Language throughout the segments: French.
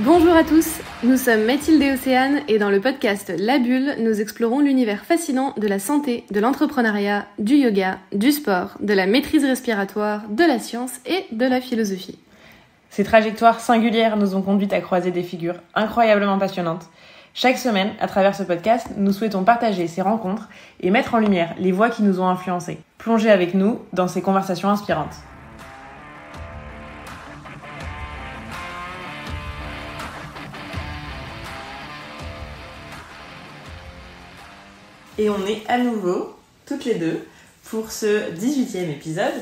Bonjour à tous, nous sommes Mathilde et Océane et dans le podcast La Bulle, nous explorons l'univers fascinant de la santé, de l'entrepreneuriat, du yoga, du sport, de la maîtrise respiratoire, de la science et de la philosophie. Ces trajectoires singulières nous ont conduites à croiser des figures incroyablement passionnantes. Chaque semaine, à travers ce podcast, nous souhaitons partager ces rencontres et mettre en lumière les voix qui nous ont influencés. Plongez avec nous dans ces conversations inspirantes. Et on est à nouveau, toutes les deux, pour ce 18e épisode,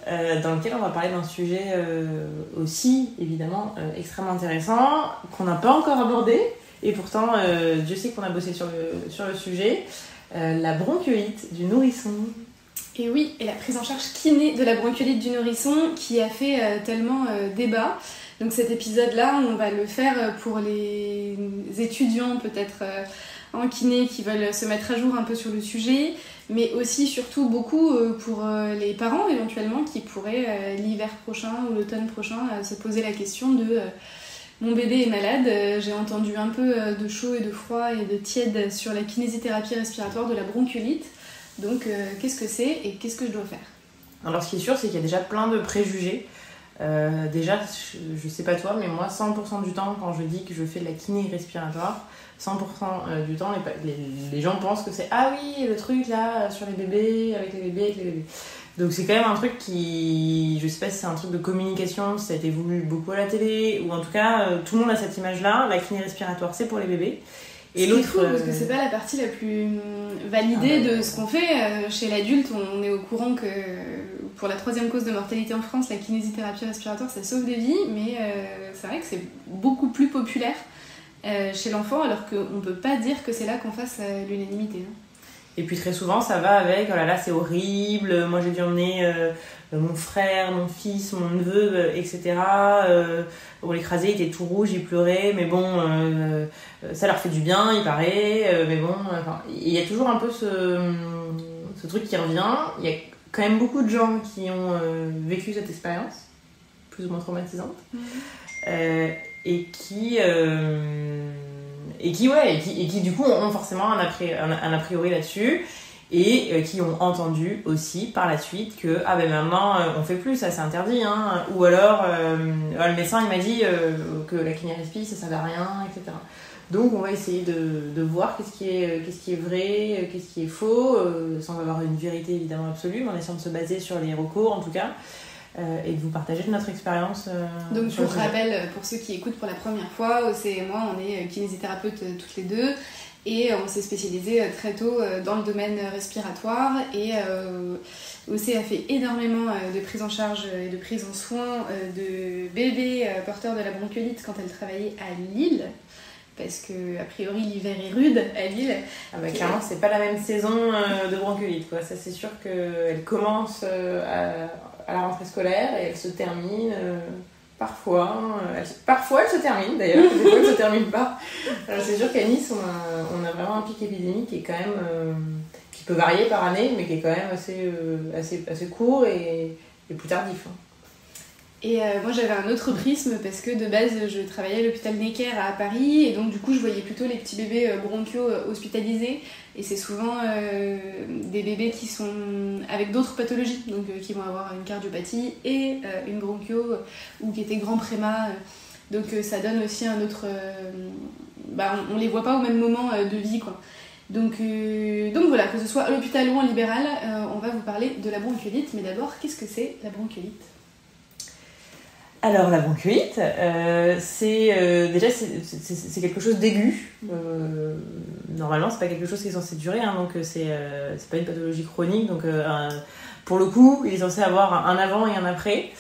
dans lequel on va parler d'un sujet aussi, évidemment, extrêmement intéressant, qu'on n'a pas encore abordé, et pourtant, Dieu sait qu'on a bossé sur le sujet, la bronchiolite du nourrisson. Et oui, et la prise en charge kiné de la bronchiolite du nourrisson, qui a fait tellement débat. Donc cet épisode-là, on va le faire pour les étudiants, peut-être en kiné, qui veulent se mettre à jour un peu sur le sujet, mais aussi, surtout, beaucoup pour les parents, éventuellement, qui pourraient, l'hiver prochain ou l'automne prochain, se poser la question de mon bébé est malade, j'ai entendu un peu de chaud et de froid et de tiède sur la kinésithérapie respiratoire de la bronchiolite. Donc, qu'est-ce que c'est et qu'est-ce que je dois faire ? Alors, ce qui est sûr, c'est qu'il y a déjà plein de préjugés. Déjà, je sais pas toi, mais moi, 100% du temps, quand je dis que je fais de la kiné respiratoire, 100% du temps, les gens pensent que c'est « Ah oui, le truc là, sur les bébés, avec les bébés. » Donc c'est quand même un truc qui... Je sais pas si c'est un truc de communication, si ça a été voulu beaucoup à la télé, ou en tout cas, tout le monde a cette image-là. La kiné respiratoire, c'est pour les bébés. Et l'autre, fou, parce que c'est pas la partie la plus validée de ce qu'on fait. Chez l'adulte, on est au courant que pour la 3e cause de mortalité en France, la kinésithérapie respiratoire, ça sauve des vies, mais c'est vrai que c'est beaucoup plus populaire chez l'enfant, alors qu'on peut pas dire que c'est là qu'on fasse l'unanimité. Hein. Et puis très souvent, ça va avec « Oh là là, c'est horrible, moi j'ai dû emmener mon frère, mon fils, mon neveu, etc. On l'écrasait, il était tout rouge, il pleurait, mais bon, ça leur fait du bien, il paraît, mais bon... Il y a toujours un peu ce truc qui revient. Il y a quand même beaucoup de gens qui ont vécu cette expérience, plus ou moins traumatisante, et qui du coup ont forcément un a priori là-dessus, et qui ont entendu aussi par la suite que ah ben maintenant on fait plus ça, c'est interdit, hein. Ou alors le médecin il m'a dit que la kiné respi ça servait à rien, etc. Donc on va essayer de voir qu'est-ce qui est vrai, qu'est-ce qui est faux, sans avoir une vérité évidemment absolue, mais en essayant de se baser sur les recours en tout cas, et de vous partager notre expérience. Donc je vous rappelle, pour ceux qui écoutent pour la première fois, Océ et moi on est kinésithérapeutes toutes les deux, et on s'est spécialisé très tôt dans le domaine respiratoire, et Océ a fait énormément de prise en charge et de prise en soin de bébés porteurs de la bronchiolite quand elle travaillait à Lille. Parce que a priori l'hiver est rude à Lille. Ah bah clairement c'est pas la même saison de bronchiolite quoi. Ça c'est sûr qu'elle commence à la rentrée scolaire et elle se termine parfois. Parfois elle se termine d'ailleurs, des fois elle se termine pas. Alors, c'est sûr qu'à Nice on a vraiment un pic épidémique qui est quand même qui peut varier par année, mais qui est quand même assez court et plus tardif. Hein. Et moi j'avais un autre prisme parce que de base je travaillais à l'hôpital Necker à Paris, et donc du coup je voyais plutôt les petits bébés bronchiaux hospitalisés, et c'est souvent des bébés qui sont avec d'autres pathologies, donc qui vont avoir une cardiopathie et une bronchio, ou qui étaient grands préma, donc ça donne aussi un autre... on les voit pas au même moment de vie quoi. Donc voilà, que ce soit à l'hôpital ou en libéral, on va vous parler de la bronchiolite, mais d'abord qu'est-ce que c'est la bronchiolite ? Alors la bronchiolite, déjà c'est quelque chose d'aigu. Normalement c'est pas quelque chose qui est censé durer, hein, donc c'est pas une pathologie chronique. Donc pour le coup il est censé avoir un avant et un après.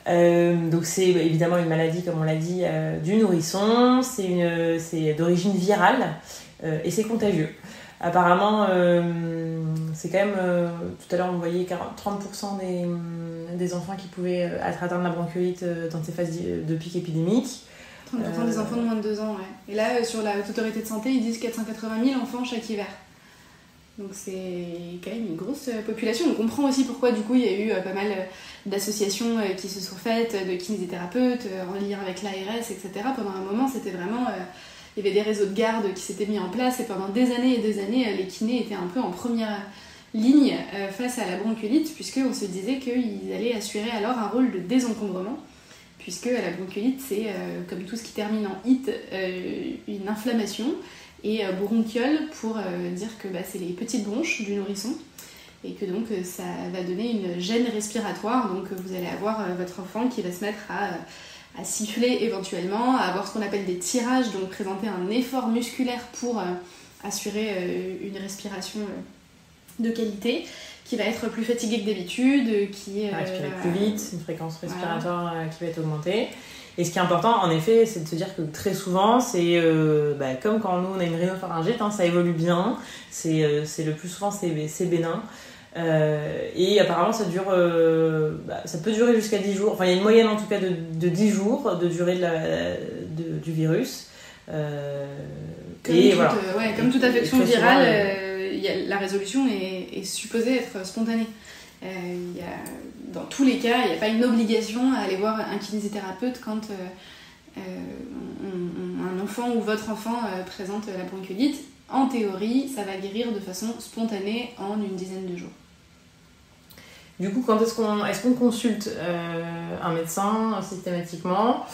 Donc c'est évidemment une maladie, comme on l'a dit, du nourrisson. C'est d'origine virale et c'est contagieux. Apparemment, c'est quand même... tout à l'heure, on voyait 30% des enfants qui pouvaient être atteints de la bronchiolite dans ces phases de pic épidémique. 30% des enfants de moins de 2 ans, ouais. Et là, sur la Haute Autorité de Santé, ils disent 480 000 enfants chaque hiver. Donc c'est quand même une grosse population. On comprend aussi pourquoi du coup il y a eu pas mal d'associations qui se sont faites, de kinésithérapeutes en lien avec l'ARS, etc. Pendant un moment, c'était vraiment... il y avait des réseaux de garde qui s'étaient mis en place et pendant des années et des années, les kinés étaient un peu en première ligne face à la bronchiolite, puisqu'on se disait qu'ils allaient assurer alors un rôle de désencombrement, puisque la bronchiolite, c'est comme tout ce qui termine en ite, une inflammation, et bronchiole pour dire que c'est les petites bronches du nourrisson, et que donc ça va donner une gêne respiratoire, donc vous allez avoir votre enfant qui va se mettre à siffler éventuellement, à avoir ce qu'on appelle des tirages, donc présenter un effort musculaire pour assurer une respiration de qualité, qui va être plus fatigué que d'habitude, qui respirer plus vite, une fréquence respiratoire qui va être augmentée. Et ce qui est important, en effet, c'est de se dire que très souvent, c'est comme quand nous on a une rhinopharyngite, ça évolue bien, c'est le plus souvent c'est bénin. Et apparemment ça dure ça peut durer jusqu'à 10 jours, enfin il y a une moyenne en tout cas de 10 jours de durée du virus. Comme toute affection virale, la résolution est supposée être spontanée. Dans tous les cas, il n'y a pas une obligation à aller voir un kinésithérapeute quand un enfant ou votre enfant présente la bronchiolite. En théorie, ça va guérir de façon spontanée en une dizaine de jours. Du coup, quand est-ce qu'on consulte un médecin systématiquement ?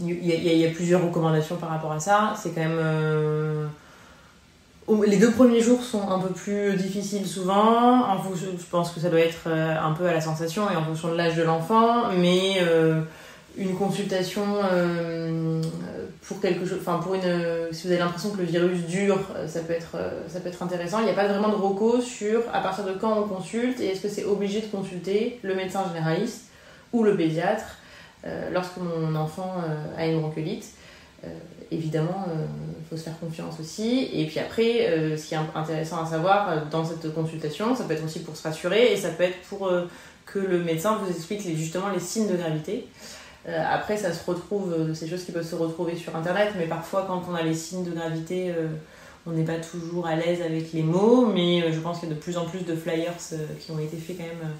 Il y a plusieurs recommandations par rapport à ça. C'est quand même... les 2 premiers jours sont un peu plus difficiles souvent. Je pense que ça doit être un peu à la sensation et en fonction de l'âge de l'enfant. Mais une consultation pour quelque chose... si vous avez l'impression que le virus dure, ça peut être intéressant. Il n'y a pas vraiment de reco sur à partir de quand on consulte et est-ce que c'est obligé de consulter le médecin généraliste ou le pédiatre lorsque mon enfant a une bronchiolite. Évidemment, il faut se faire confiance aussi. Et puis après, ce qui est intéressant à savoir dans cette consultation, ça peut être aussi pour se rassurer et ça peut être pour que le médecin vous explique justement les signes de gravité. Après, ça se retrouve, ces choses qui peuvent se retrouver sur Internet, mais parfois quand on a les signes de gravité, on n'est pas toujours à l'aise avec les mots, mais je pense qu'il y a de plus en plus de flyers qui ont été faits quand même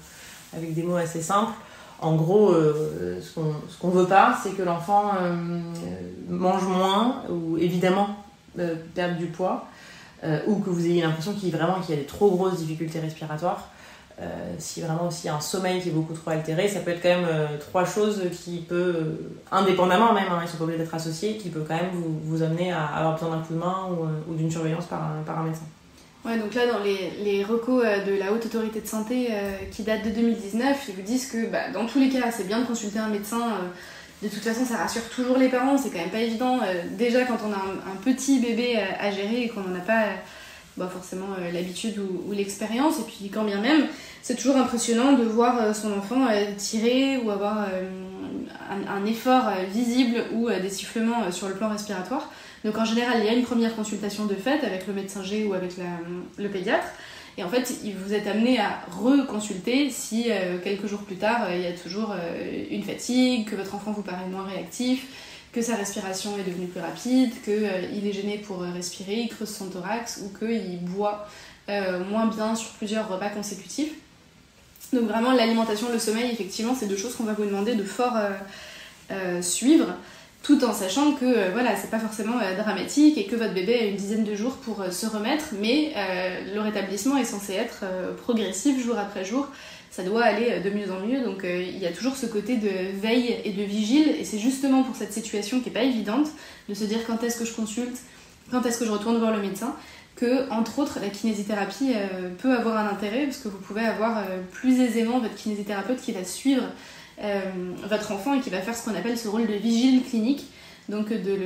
avec des mots assez simples. En gros, ce qu'on veut pas, c'est que l'enfant mange moins ou évidemment perde du poids ou que vous ayez l'impression qu'il y a des trop grosses difficultés respiratoires. Si vraiment aussi il y a un sommeil qui est beaucoup trop altéré, ça peut être quand même 3 choses qui peut, indépendamment même, ils sont pas obligés d'être associés, qui peut quand même vous amener à avoir besoin d'un coup de main ou d'une surveillance par un médecin. Ouais, donc là, dans les recos de la Haute Autorité de Santé qui datent de 2019, ils vous disent que dans tous les cas, c'est bien de consulter un médecin. De toute façon, ça rassure toujours les parents, c'est quand même pas évident. Déjà, quand on a un petit bébé à gérer et qu'on n'en a pas forcément l'habitude ou l'expérience, et puis quand bien même, c'est toujours impressionnant de voir son enfant tirer ou avoir un effort visible ou des sifflements sur le plan respiratoire. Donc en général, il y a une première consultation de fait avec le médecin G ou avec le pédiatre. Et en fait, vous êtes amené à reconsulter si quelques jours plus tard, il y a toujours une fatigue, que votre enfant vous paraît moins réactif, que sa respiration est devenue plus rapide, qu'il est gêné pour respirer, il creuse son thorax ou qu'il boit moins bien sur plusieurs repas consécutifs. Donc vraiment, l'alimentation, le sommeil, effectivement, c'est 2 choses qu'on va vous demander de fort suivre, tout en sachant que c'est pas forcément dramatique et que votre bébé a une dizaine de jours pour se remettre, mais le rétablissement est censé être progressif jour après jour. Ça doit aller de mieux en mieux, donc il y a toujours ce côté de veille et de vigile, et c'est justement pour cette situation qui est pas évidente, de se dire quand est-ce que je consulte, quand est-ce que je retourne voir le médecin, que entre autres la kinésithérapie peut avoir un intérêt, parce que vous pouvez avoir plus aisément votre kinésithérapeute qui va suivre votre enfant et qui va faire ce qu'on appelle ce rôle de vigile clinique, donc de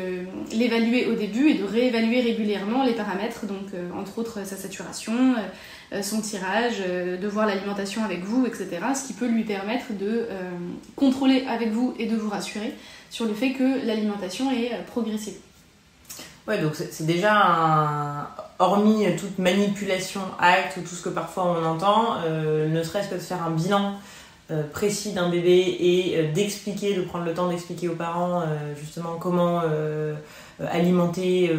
l'évaluer au début et de réévaluer régulièrement les paramètres, donc entre autres sa saturation, son tirage, de voir l'alimentation avec vous, etc. Ce qui peut lui permettre de contrôler avec vous et de vous rassurer sur le fait que l'alimentation est progressive. Ouais, donc c'est déjà hormis toute manipulation, acte ou tout ce que parfois on entend, ne serait-ce que de faire un bilan précis d'un bébé et de prendre le temps d'expliquer aux parents justement comment alimenter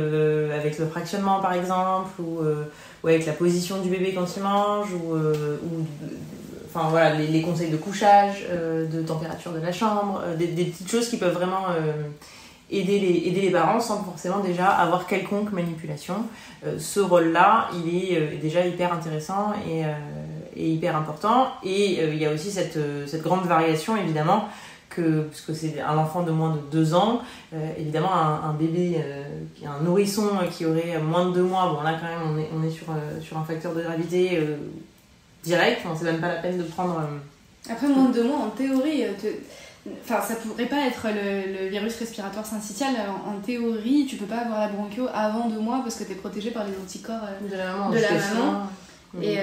avec le fractionnement par exemple, ou avec la position du bébé quand il mange, enfin voilà, les conseils de couchage, de température de la chambre, des petites choses qui peuvent vraiment aider les parents sans forcément déjà avoir quelconque manipulation. Ce rôle-là, il est déjà hyper intéressant et hyper important. Et il y a aussi cette grande variation, évidemment, puisque c'est un enfant de moins de 2 ans, évidemment un bébé, un nourrisson qui aurait moins de 2 mois, bon là quand même on est sur un facteur de gravité direct, c'est même pas la peine de prendre... Après moins de 2 mois, en théorie, enfin ça pourrait pas être le virus respiratoire syncytial, en théorie tu peux pas avoir la bronchio avant 2 mois parce que t'es protégé par les anticorps de la maman. Et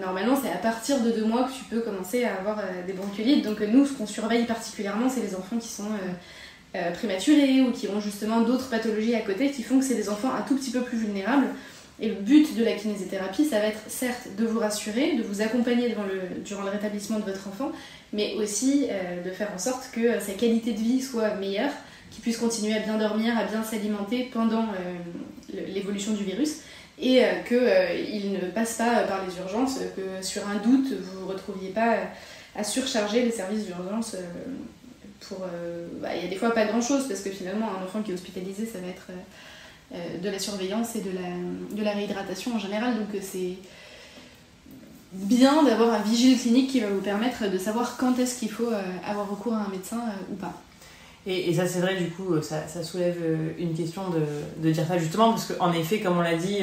normalement, c'est à partir de 2 mois que tu peux commencer à avoir des bronchiolites. Donc nous, ce qu'on surveille particulièrement, c'est les enfants qui sont prématurés ou qui ont justement d'autres pathologies à côté qui font que c'est des enfants un tout petit peu plus vulnérables. Et le but de la kinésithérapie, ça va être certes de vous rassurer, de vous accompagner durant le rétablissement de votre enfant, mais aussi de faire en sorte que sa qualité de vie soit meilleure, qu'il puisse continuer à bien dormir, à bien s'alimenter pendant l'évolution du virus. Et qu'il ne passe pas par les urgences, que sur un doute, vous ne vous retrouviez pas à surcharger les services d'urgence il y a des fois pas grand-chose, parce que finalement, un enfant qui est hospitalisé, ça va être de la surveillance et de la réhydratation en général. Donc c'est bien d'avoir un vigile clinique qui va vous permettre de savoir quand est-ce qu'il faut avoir recours à un médecin ou pas. Et ça, c'est vrai, du coup, ça soulève une question de dire ça, justement, parce qu'en effet, comme on l'a dit,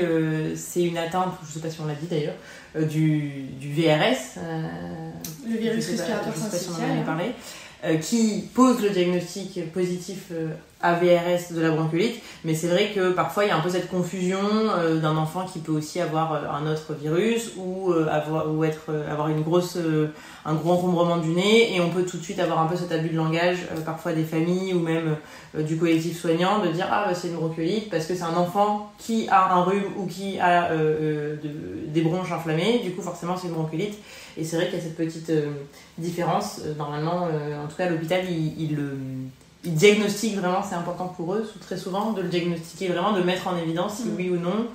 c'est une atteinte, je ne sais pas si on l'a dit d'ailleurs, du VRS. Le virus respiratoire syncytial. Qui pose le diagnostic positif à VRS de la bronchiolite, mais c'est vrai que parfois il y a un peu cette confusion d'un enfant qui peut aussi avoir un autre virus ou avoir un gros encombrement du nez, et on peut tout de suite avoir un peu cet abus de langage, parfois des familles ou même du collectif soignant, de dire c'est une bronchiolite parce que c'est un enfant qui a un rhume ou qui a des bronches inflammées, du coup forcément c'est une bronchiolite. Et c'est vrai qu'il y a cette petite différence. Normalement, en tout cas, l'hôpital, il diagnostique vraiment, c'est important pour eux, très souvent, de le diagnostiquer vraiment, de mettre en évidence si oui ou non.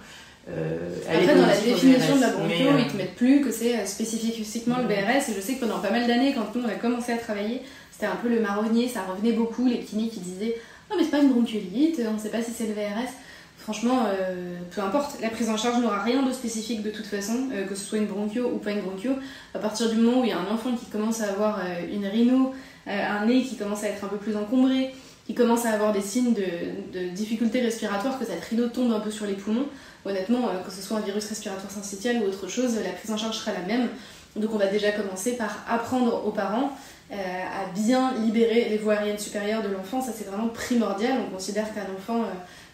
Après, dans la définition de la bronchio, ils ne te mettent plus que c'est spécifiquement le BRS. Et je sais que pendant pas mal d'années, quand nous on a commencé à travailler, c'était un peu le marronnier, ça revenait beaucoup. Les cliniques qui disaient « Non, mais c'est pas une bronchiolite, on ne sait pas si c'est le VRS ». Franchement, peu importe, la prise en charge n'aura rien de spécifique de toute façon, que ce soit une bronchio ou pas une bronchio. À partir du moment où il y a un enfant qui commence à avoir une rhino, un nez qui commence à être un peu plus encombré, qui commence à avoir des signes de difficulté respiratoire, que cette rhino tombe un peu sur les poumons, honnêtement, que ce soit un virus respiratoire syncytial ou autre chose, la prise en charge sera la même. Donc on va déjà commencer par apprendre aux parents à bien libérer les voies aériennes supérieures de l'enfant. Ça, c'est vraiment primordial. On considère qu'un enfant...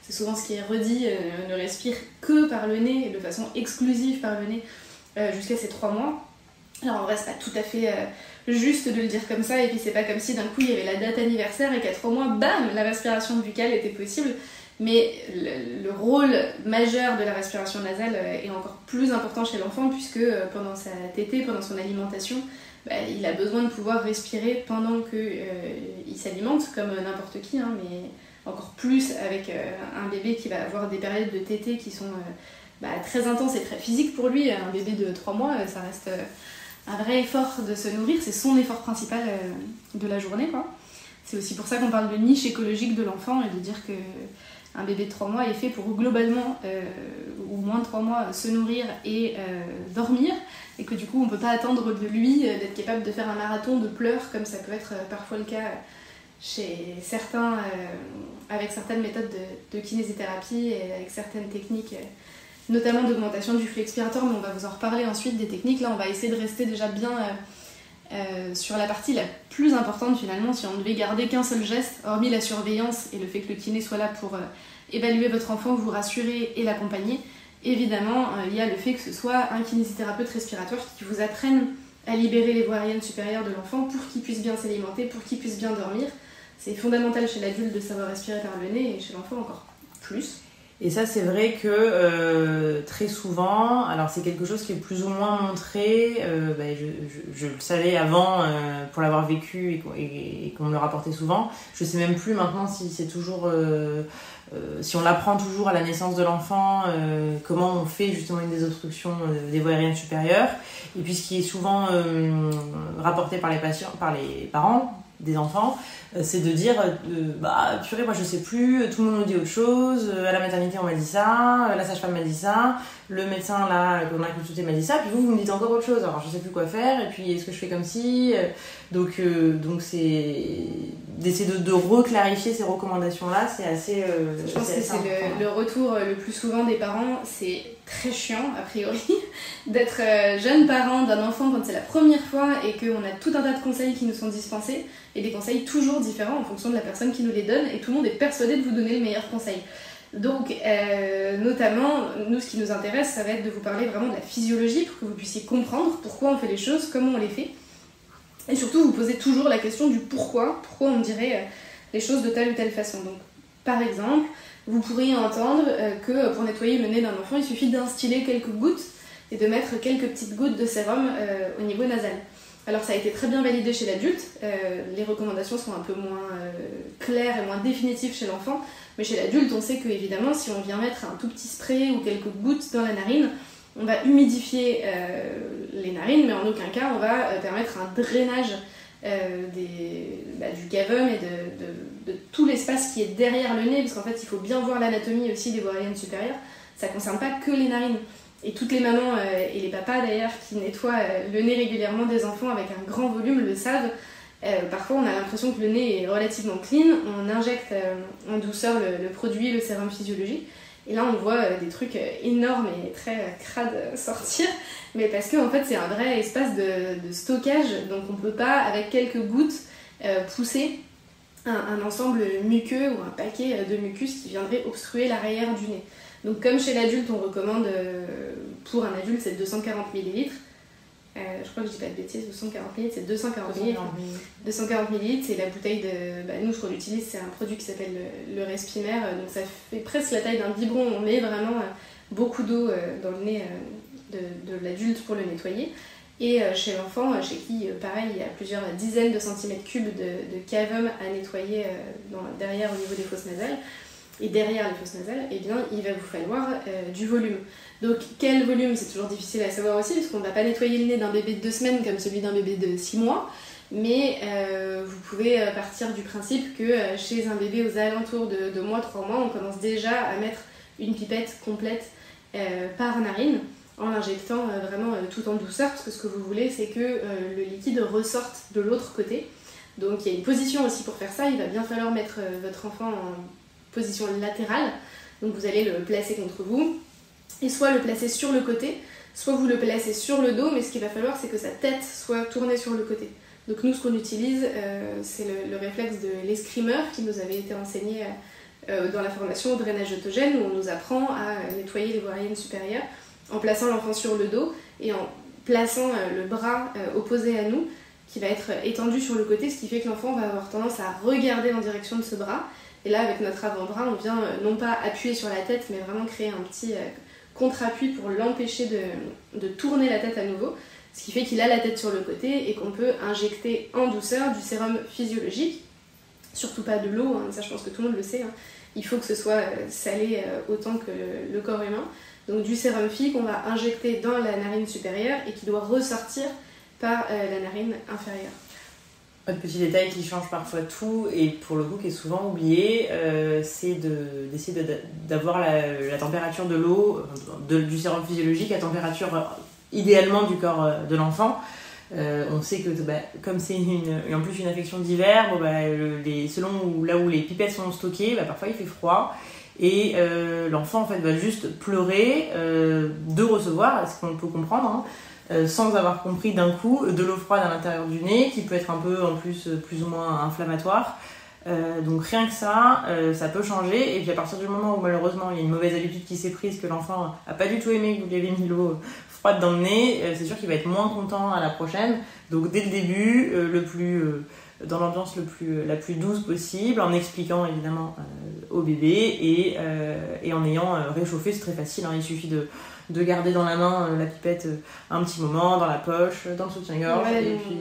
c'est souvent ce qui est redit, ne respire que par le nez, et de façon exclusive par le nez, jusqu'à ses 3 mois. Alors en vrai, c'est pas tout à fait juste de le dire comme ça, et puis c'est pas comme si d'un coup il y avait la date anniversaire et qu'à 3 mois, bam, la respiration buccale était possible. Mais le rôle majeur de la respiration nasale est encore plus important chez l'enfant, puisque pendant sa tétée, pendant son alimentation, il a besoin de pouvoir respirer pendant qu'il s'alimente, comme n'importe qui, hein, mais... encore plus avec un bébé qui va avoir des périodes de tétée qui sont très intenses et très physiques pour lui. Un bébé de 3 mois, ça reste un vrai effort de se nourrir, c'est son effort principal de la journée, quoi. C'est aussi pour ça qu'on parle de niche écologique de l'enfant, et de dire qu'un bébé de 3 mois est fait pour globalement, ou moins de 3 mois, se nourrir et dormir, et que du coup on peut pas attendre de lui d'être capable de faire un marathon de pleurs comme ça peut être parfois le cas chez certains, avec certaines méthodes de kinésithérapie et avec certaines techniques, notamment d'augmentation du flux expiratoire, mais on va vous en reparler ensuite des techniques. Là, on va essayer de rester déjà bien sur la partie la plus importante finalement, si on devait garder qu'un seul geste, hormis la surveillance et le fait que le kiné soit là pour évaluer votre enfant, vous rassurer et l'accompagner. Évidemment, il y a le fait que ce soit un kinésithérapeute respiratoire qui vous apprenne à libérer les voies aériennes supérieures de l'enfant pour qu'il puisse bien s'alimenter, pour qu'il puisse bien dormir. C'est fondamental chez l'adulte de savoir respirer par le nez, et chez l'enfant encore plus. Et ça, c'est vrai que très souvent, alors c'est quelque chose qui est plus ou moins montré, je le savais avant pour l'avoir vécu et qu'on me le rapportait souvent. Je sais même plus maintenant si c'est toujours... si on l'apprend toujours à la naissance de l'enfant, comment on fait justement une désobstruction des voies aériennes supérieures. Et puis ce qui est souvent rapporté par les patients, par les parents des enfants, c'est de dire purée, moi je sais plus, tout le monde nous dit autre chose, à la maternité on m'a dit ça, la sage-femme m'a dit ça, le médecin là qu'on a consulté m'a dit ça, puis vous me dites encore autre chose, alors je sais plus quoi faire, et puis est-ce que je fais comme si donc c'est d'essayer de reclarifier ces recommandations là, c'est assez je pense que c'est le retour le plus souvent des parents. C'est très chiant a priori d'être jeune parent d'un enfant quand c'est la première fois et qu'on a tout un tas de conseils qui nous sont dispensés, et des conseils toujours différents en fonction de la personne qui nous les donne, et tout le monde est persuadé de vous donner le meilleur conseil. Donc notamment, nous ce qui nous intéresse, ça va être de vous parler vraiment de la physiologie pour que vous puissiez comprendre pourquoi on fait les choses, comment on les fait, et surtout vous posez toujours la question du pourquoi on dirait les choses de telle ou telle façon. Donc par exemple, vous pourriez entendre que pour nettoyer le nez d'un enfant, il suffit d'instiller quelques gouttes et de mettre quelques petites gouttes de sérum au niveau nasal. Alors ça a été très bien validé chez l'adulte, les recommandations sont un peu moins claires et moins définitives chez l'enfant, mais chez l'adulte on sait que évidemment si on vient mettre un tout petit spray ou quelques gouttes dans la narine, on va humidifier les narines, mais en aucun cas on va permettre un drainage du cavum et de tout l'espace qui est derrière le nez, parce qu'en fait il faut bien voir l'anatomie aussi des voies aériennes supérieures, ça ne concerne pas que les narines. Et toutes les mamans et les papas d'ailleurs qui nettoient le nez régulièrement des enfants avec un grand volume le savent. Parfois on a l'impression que le nez est relativement clean, on injecte en douceur le produit, le sérum physiologique, et là on voit des trucs énormes et très crades sortir, mais parce que en fait c'est un vrai espace de stockage, donc on peut pas avec quelques gouttes pousser un ensemble muqueux ou un paquet de mucus qui viendrait obstruer l'arrière du nez. Donc comme chez l'adulte, on recommande, pour un adulte, c'est 240 ml. Je crois que je dis pas de bêtises, 240 ml, c'est 240 ml. 240 ml, c'est la bouteille de... nous, ce qu'on utilise, c'est un produit qui s'appelle le Respimer. Donc ça fait presque la taille d'un biberon. On met vraiment beaucoup d'eau dans le nez de l'adulte pour le nettoyer. Et chez l'enfant, chez qui, pareil, il y a plusieurs dizaines de centimètres cubes de cavum à nettoyer derrière au niveau des fosses nasales. Et derrière les fosses nasales, eh bien, il va vous falloir du volume. Donc quel volume, c'est toujours difficile à savoir aussi, parce qu'on ne va pas nettoyer le nez d'un bébé de 2 semaines comme celui d'un bébé de 6 mois, mais vous pouvez partir du principe que chez un bébé aux alentours de 2 mois, 3 mois, on commence déjà à mettre une pipette complète par narine, en l'injectant vraiment tout en douceur, parce que ce que vous voulez, c'est que le liquide ressorte de l'autre côté. Donc il y a une position aussi pour faire ça, il va bien falloir mettre votre enfant en position latérale, donc vous allez le placer contre vous, et soit le placer sur le côté, soit vous le placez sur le dos, mais ce qu'il va falloir c'est que sa tête soit tournée sur le côté. Donc nous ce qu'on utilise, c'est le réflexe de l'escrimeur qui nous avait été enseigné dans la formation au drainage autogène, où on nous apprend à nettoyer les voies aériennes supérieures en plaçant l'enfant sur le dos et en plaçant le bras opposé à nous, qui va être étendu sur le côté, ce qui fait que l'enfant va avoir tendance à regarder en direction de ce bras. Et là, avec notre avant-bras, on vient non pas appuyer sur la tête, mais vraiment créer un petit contre-appui pour l'empêcher de tourner la tête à nouveau, ce qui fait qu'il a la tête sur le côté et qu'on peut injecter en douceur du sérum physiologique, surtout pas de l'eau, ça je pense que tout le monde le sait, il faut que ce soit salé autant que le corps humain. Donc du sérum phy qu'on va injecter dans la narine supérieure et qui doit ressortir par la narine inférieure. Un petit détail qui change parfois tout et pour le coup qui est souvent oublié, c'est d'essayer d'avoir la température de l'eau, du sérum physiologique à température idéalement du corps de l'enfant. On sait que comme c'est en plus une infection d'hiver, selon là où les pipettes sont stockées, parfois il fait froid et l'enfant en fait va juste pleurer de recevoir, ce qu'on peut comprendre, sans avoir compris d'un coup de l'eau froide à l'intérieur du nez qui peut être un peu en plus ou moins inflammatoire. Donc rien que ça peut changer. Et puis à partir du moment où malheureusement il y a une mauvaise habitude qui s'est prise, que l'enfant a pas du tout aimé que vous lui avez mis l'eau froide dans le nez, c'est sûr qu'il va être moins content à la prochaine. Donc dès le début, dans l'ambiance la plus douce possible, en expliquant évidemment au bébé et en ayant réchauffé, c'est très facile, hein, il suffit de garder dans la main la pipette un petit moment, dans la poche, dans le soutien-gorge. Ouais, et puis,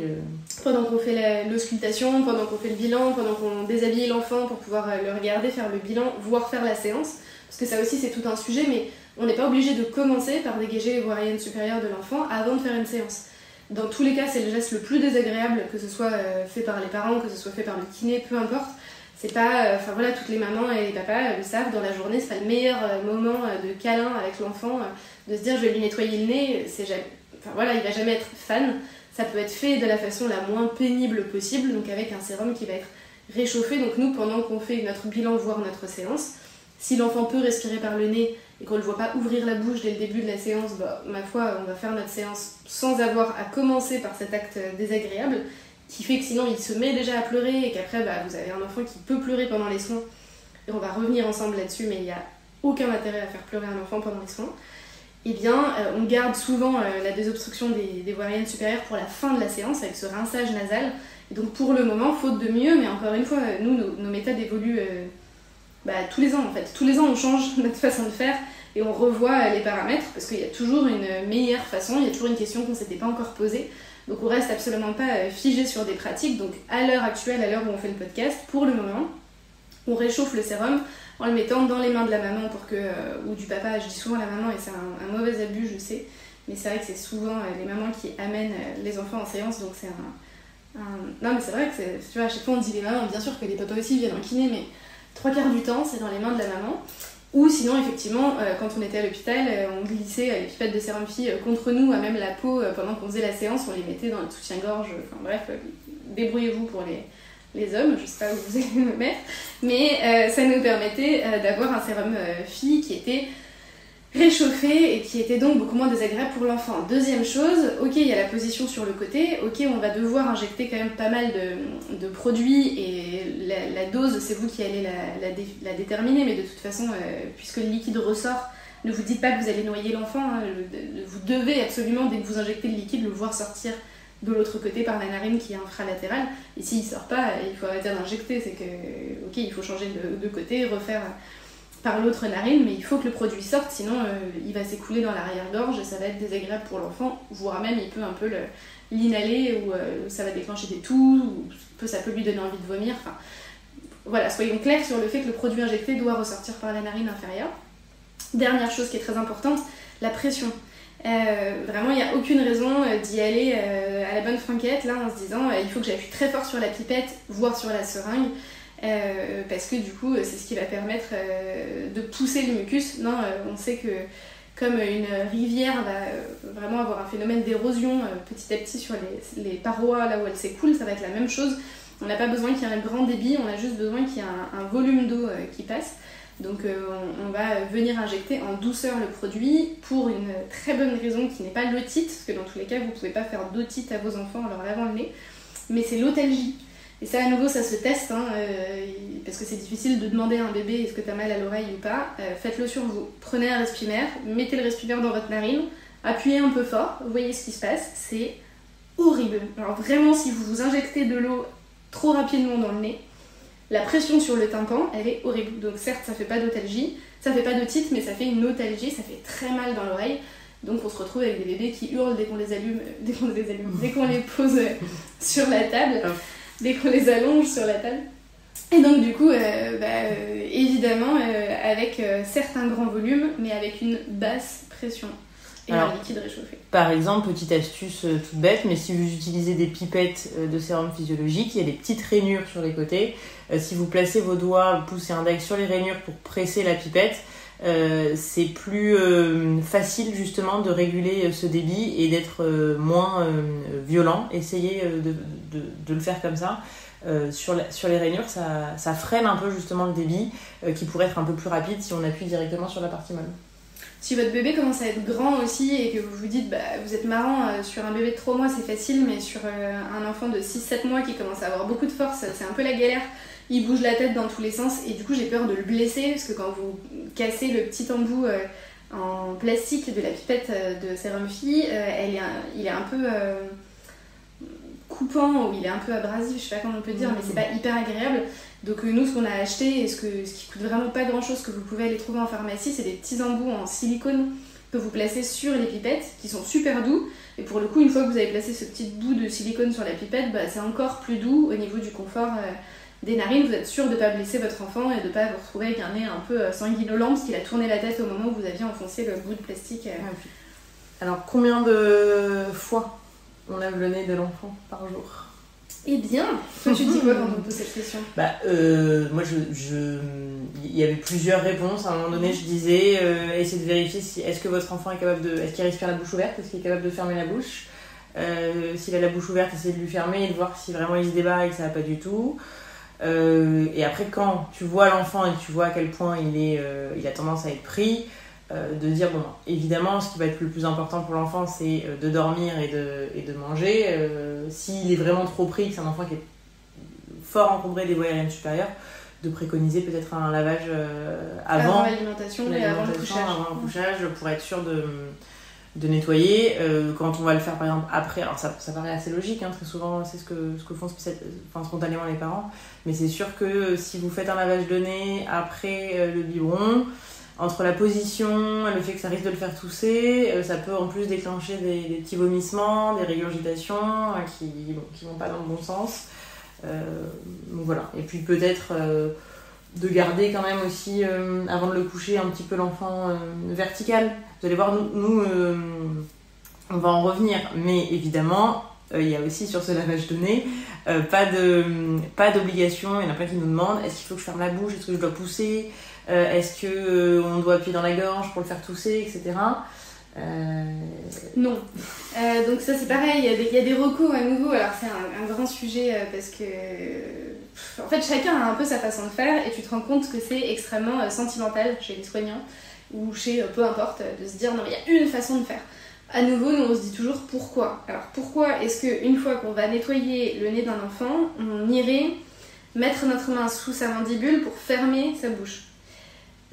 pendant qu'on fait l'auscultation, pendant qu'on fait le bilan, pendant qu'on déshabille l'enfant pour pouvoir le regarder, faire le bilan, voire faire la séance. Parce que ça aussi c'est tout un sujet, mais on n'est pas obligé de commencer par dégager les voies aériennes supérieures de l'enfant avant de faire une séance. Dans tous les cas, c'est le geste le plus désagréable, que ce soit fait par les parents, que ce soit fait par le kiné, peu importe. C'est pas, enfin voilà, toutes les mamans et les papas le savent, dans la journée, c'est pas le meilleur moment de câlin avec l'enfant, de se dire je vais lui nettoyer le nez, c'est jamais, enfin voilà, il va jamais être fan. Ça peut être fait de la façon la moins pénible possible, donc avec un sérum qui va être réchauffé. Donc nous, pendant qu'on fait notre bilan, voire notre séance, si l'enfant peut respirer par le nez et qu'on ne le voit pas ouvrir la bouche dès le début de la séance, bah, ma foi, on va faire notre séance sans avoir à commencer par cet acte désagréable, qui fait que sinon il se met déjà à pleurer et qu'après bah, vous avez un enfant qui peut pleurer pendant les soins. Et on va revenir ensemble là-dessus, mais il n'y a aucun intérêt à faire pleurer un enfant pendant les soins. Eh bien, on garde souvent la désobstruction des voies aériennes supérieures pour la fin de la séance avec ce rinçage nasal. Et donc pour le moment, faute de mieux, mais encore une fois, nous, nos méthodes évoluent tous les ans en fait. Tous les ans, on change notre façon de faire et on revoit les paramètres parce qu'il y a toujours une meilleure façon, il y a toujours une question qu'on ne s'était pas encore posée. Donc on reste absolument pas figé sur des pratiques. Donc à l'heure actuelle, à l'heure où on fait le podcast, pour le moment, on réchauffe le sérum en le mettant dans les mains de la maman ou du papa. Je dis souvent la maman et c'est un mauvais abus, je sais. Mais c'est vrai que c'est souvent les mamans qui amènent les enfants en séance, donc c'est Non mais c'est vrai que tu vois, à chaque fois on dit les mamans, bien sûr que les papas aussi viennent en kiné, mais 3/4 du temps c'est dans les mains de la maman. Ou sinon, effectivement, quand on était à l'hôpital, on glissait les pipettes de sérum fille contre nous, à même la peau, pendant qu'on faisait la séance, on les mettait dans le soutien-gorge. Enfin bref, débrouillez-vous pour les hommes, je sais pas où vous allez me mettre. Mais ça nous permettait d'avoir un sérum fille qui était réchauffé et qui était donc beaucoup moins désagréable pour l'enfant. Deuxième chose, ok, il y a la position sur le côté, ok, on va devoir injecter quand même pas mal de produits et la dose, c'est vous qui allez la déterminer, mais de toute façon, puisque le liquide ressort, ne vous dites pas que vous allez noyer l'enfant, hein, vous devez absolument, dès que vous injectez le liquide, le voir sortir de l'autre côté par la narine qui est infralatérale, et s'il sort pas, il faut arrêter d'injecter, c'est que, ok, il faut changer de côté, refaire par l'autre narine, mais il faut que le produit sorte, sinon il va s'écouler dans l'arrière-gorge et ça va être désagréable pour l'enfant, voire même il peut un peu l'inhaler ou ça va déclencher des toux, ou ça peut lui donner envie de vomir. Enfin, voilà, soyons clairs sur le fait que le produit injecté doit ressortir par la narine inférieure. Dernière chose qui est très importante, la pression. Vraiment, il n'y a aucune raison d'y aller à la bonne franquette, là, en se disant il faut que j'appuie très fort sur la pipette, voire sur la seringue. Parce que du coup c'est ce qui va permettre de pousser le mucus. Non, on sait que comme une rivière va vraiment avoir un phénomène d'érosion petit à petit sur les parois là où elle s'écoule, ça va être la même chose. On n'a pas besoin qu'il y ait un grand débit, on a juste besoin qu'il y ait un volume d'eau qui passe. Donc on va venir injecter en douceur le produit pour une très bonne raison qui n'est pas l'otite, parce que dans tous les cas vous ne pouvez pas faire d'otite à vos enfants en leur lavant le nez, mais c'est l'otalgie. Et ça, à nouveau, ça se teste, hein, parce que c'est difficile de demander à un bébé est-ce que t'as mal à l'oreille ou pas. Faites-le sur vous. Prenez un respimaire, mettez le respimaire dans votre narine, appuyez un peu fort, voyez ce qui se passe. C'est horrible. Alors vraiment, si vous vous injectez de l'eau trop rapidement dans le nez, la pression sur le tympan, elle est horrible. Donc certes, ça fait pas d'otalgie, ça fait pas d'otite, mais ça fait une otalgie, ça fait très mal dans l'oreille. Donc on se retrouve avec des bébés qui hurlent dès qu'on les allume, dès qu'on les pose sur la table. Dès qu'on les allonge sur la table. Et donc du coup, évidemment, avec certes un grand volume, mais avec une basse pression et un liquide réchauffé. Par exemple, petite astuce toute bête, mais si vous utilisez des pipettes de sérum physiologique, il y a des petites rainures sur les côtés. Si vous placez vos doigts, vous poussez index sur les rainures pour presser la pipette, c'est plus facile justement de réguler ce débit et d'être moins violent. Essayez de le faire comme ça. Sur les rainures, ça freine un peu justement le débit qui pourrait être un peu plus rapide si on appuie directement sur la partie molle. Si votre bébé commence à être grand aussi et que vous vous dites vous êtes marrant, sur un bébé de 3 mois c'est facile, mais sur un enfant de 6-7 mois qui commence à avoir beaucoup de force, c'est un peu la galère. Il bouge la tête dans tous les sens et du coup j'ai peur de le blesser parce que quand vous cassez le petit embout en plastique de la pipette de sérum fille, il est un peu coupant ou il est un peu abrasif, je sais pas comment on peut dire, mais c'est pas hyper agréable. Donc nous, ce qu'on a acheté et ce qui coûte vraiment pas grand chose, que vous pouvez aller trouver en pharmacie, c'est des petits embouts en silicone que vous placez sur les pipettes, qui sont super doux. Et pour le coup, une fois que vous avez placé ce petit bout de silicone sur la pipette, c'est encore plus doux au niveau du confort des narines. Vous êtes sûr de ne pas blesser votre enfant et de ne pas vous retrouver avec un nez un peu sanguinolent parce qu'il a tourné la tête au moment où vous aviez enfoncé le bout de plastique. Alors, combien de fois on lave le nez de l'enfant par jour? Eh bien, toi tu dis quoi quand on pose cette question? Moi, il y avait plusieurs réponses. À un moment donné, je disais, essayez de vérifier est-ce que votre enfant est capable est-ce qu'il respire la bouche ouverte, est-ce qu'il est capable de fermer la bouche. S'il a la bouche ouverte, essayez de lui fermer et de voir si vraiment il se débat et que ça va pas du tout. Et après, quand tu vois l'enfant et que tu vois à quel point il a tendance à être pris, de dire, bon, évidemment, ce qui va être le plus important pour l'enfant, c'est de dormir et de manger. S'il est vraiment trop pris, que c'est un enfant qui est fort encombré des voies aériennes supérieures, de préconiser peut-être un lavage avant l'alimentation et avant le couchage, pour être sûr de nettoyer. Quand on va le faire par exemple après, alors ça paraît assez logique, hein, très souvent c'est ce que font spontanément les parents, mais c'est sûr que si vous faites un lavage de nez après le biberon, entre la position, le fait que ça risque de le faire tousser, ça peut en plus déclencher des petits vomissements, des régurgitations qui vont pas dans le bon sens. Donc voilà. Et puis peut-être de garder quand même aussi, avant de le coucher, un petit peu l'enfant vertical. Vous allez voir, nous on va en revenir, mais évidemment, il y a aussi sur ce lavage de nez, pas d'obligation. Il y en a plein qui nous demandent, est-ce qu'il faut que je ferme la bouche, est-ce que je dois pousser, est-ce qu'on doit appuyer dans la gorge pour le faire tousser, etc. Non. Donc ça c'est pareil, il y a des recos à nouveau. Alors c'est un grand sujet parce que en fait chacun a un peu sa façon de faire et tu te rends compte que c'est extrêmement sentimental chez les soignants ou chez peu importe de se dire non mais il y a une façon de faire. À nouveau, nous on se dit toujours pourquoi. Alors pourquoi est-ce qu'une fois qu'on va nettoyer le nez d'un enfant, on irait mettre notre main sous sa mandibule pour fermer sa bouche?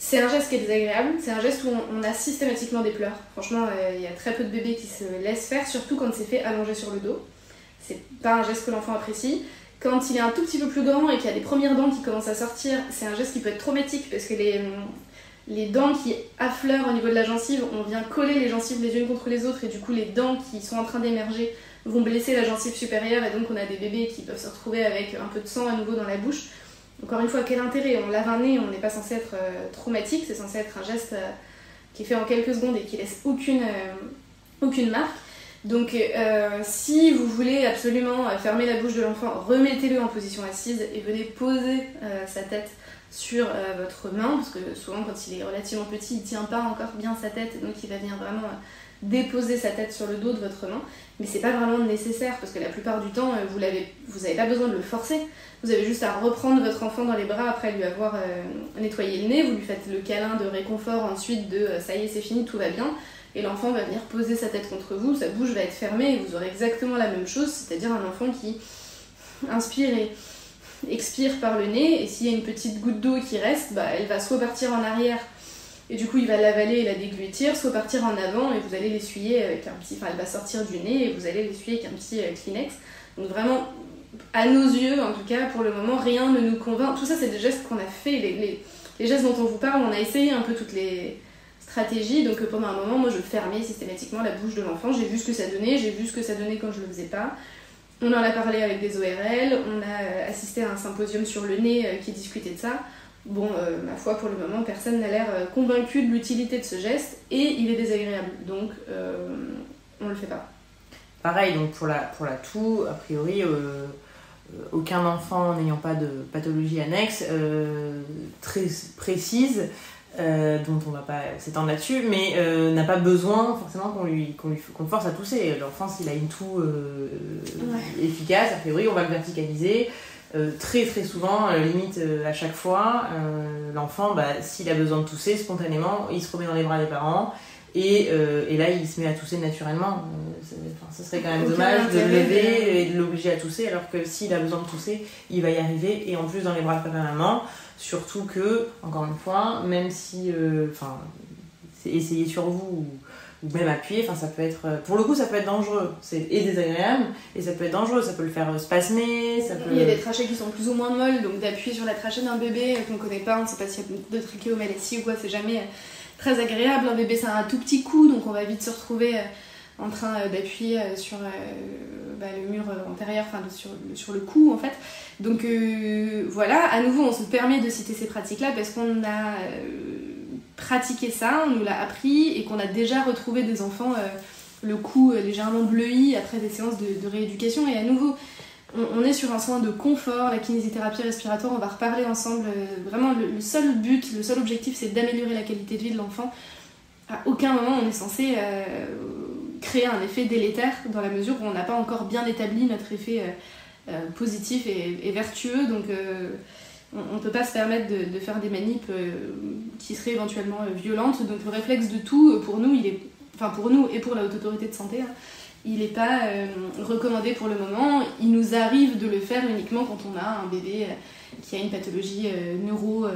C'est un geste qui est désagréable, c'est un geste où on a systématiquement des pleurs. Franchement, il y a très peu de bébés qui se laissent faire, surtout quand c'est fait allongé sur le dos. C'est pas un geste que l'enfant apprécie. Quand il est un tout petit peu plus grand et qu'il y a des premières dents qui commencent à sortir, c'est un geste qui peut être traumatique parce que les dents qui affleurent au niveau de la gencive, on vient coller les gencives les unes contre les autres et du coup les dents qui sont en train d'émerger vont blesser la gencive supérieure et donc on a des bébés qui peuvent se retrouver avec un peu de sang à nouveau dans la bouche. Encore une fois, quel intérêt? On lave un nez, on n'est pas censé être traumatique, c'est censé être un geste qui est fait en quelques secondes et qui laisse aucune marque. Donc si vous voulez absolument fermer la bouche de l'enfant, remettez-le en position assise et venez poser sa tête sur votre main, parce que souvent quand il est relativement petit, il ne tient pas encore bien sa tête, donc il va venir vraiment déposer sa tête sur le dos de votre main, mais c'est pas vraiment nécessaire parce que la plupart du temps vous n'avez pas besoin de le forcer, vous avez juste à reprendre votre enfant dans les bras après lui avoir nettoyé le nez, vous lui faites le câlin de réconfort ensuite de ça y est c'est fini, tout va bien, et l'enfant va venir poser sa tête contre vous, sa bouche va être fermée et vous aurez exactement la même chose, c'est-à-dire un enfant qui inspire et expire par le nez, et s'il y a une petite goutte d'eau qui reste, elle va soit partir en arrière et du coup il va l'avaler et la déglutir, soit partir en avant et vous allez l'essuyer avec un petit... elle va sortir du nez et vous allez l'essuyer avec un petit Kleenex. Donc vraiment, à nos yeux en tout cas, pour le moment, rien ne nous convainc. Tout ça c'est des gestes qu'on a fait, les gestes dont on vous parle, on a essayé un peu toutes les stratégies, donc pendant un moment, moi je fermais systématiquement la bouche de l'enfant, j'ai vu ce que ça donnait, j'ai vu ce que ça donnait quand je le faisais pas. On en a parlé avec des ORL, on a assisté à un symposium sur le nez qui discutait de ça. Bon, ma foi, pour le moment, personne n'a l'air convaincu de l'utilité de ce geste et il est désagréable, donc on le fait pas. Pareil, donc pour la toux, a priori, aucun enfant n'ayant pas de pathologie annexe très précise, dont on va pas s'étendre là-dessus, mais n'a pas besoin forcément qu'on le force à tousser. L'enfant, s'il a une toux efficace, a priori, on va le verticaliser. Très très souvent, limite à chaque fois, l'enfant, s'il a besoin de tousser spontanément, il se remet dans les bras des parents et là il se met à tousser naturellement. Ça serait quand même dommage de le lever et de l'obliger à tousser, alors que s'il a besoin de tousser, il va y arriver, et en plus dans les bras de papa et maman. Surtout que, encore une fois, même si essayez sur vous ou même appuyer, enfin ça peut être, pour le coup ça peut être dangereux, c'est et désagréable, et ça peut être dangereux, ça peut le faire spasmer, ça peut... Il y a des trachées qui sont plus ou moins molles, donc d'appuyer sur la trachée d'un bébé qu'on connaît pas, on ne sait pas s'il y a de trachéomélalie ou quoi, c'est jamais très agréable. Un bébé, c'est un tout petit coup, donc on va vite se retrouver en train d'appuyer sur le mur antérieur, enfin sur le cou en fait. Donc voilà, à nouveau, on se permet de citer ces pratiques-là parce qu'on a pratiqué ça, on nous l'a appris et qu'on a déjà retrouvé des enfants le cou légèrement bleui après des séances de rééducation. Et à nouveau, on est sur un soin de confort, la kinésithérapie respiratoire, on va reparler ensemble. Vraiment, le seul but, le seul objectif, c'est d'améliorer la qualité de vie de l'enfant. À aucun moment, on est censé créer un effet délétère dans la mesure où on n'a pas encore bien établi notre effet positif et vertueux. Donc, on ne peut pas se permettre de faire des manips qui seraient éventuellement violentes. Donc, le réflexe de tout, pour nous, pour nous et pour la Haute Autorité de Santé, il n'est pas recommandé pour le moment. Il nous arrive de le faire uniquement quand on a un bébé qui a une pathologie neuro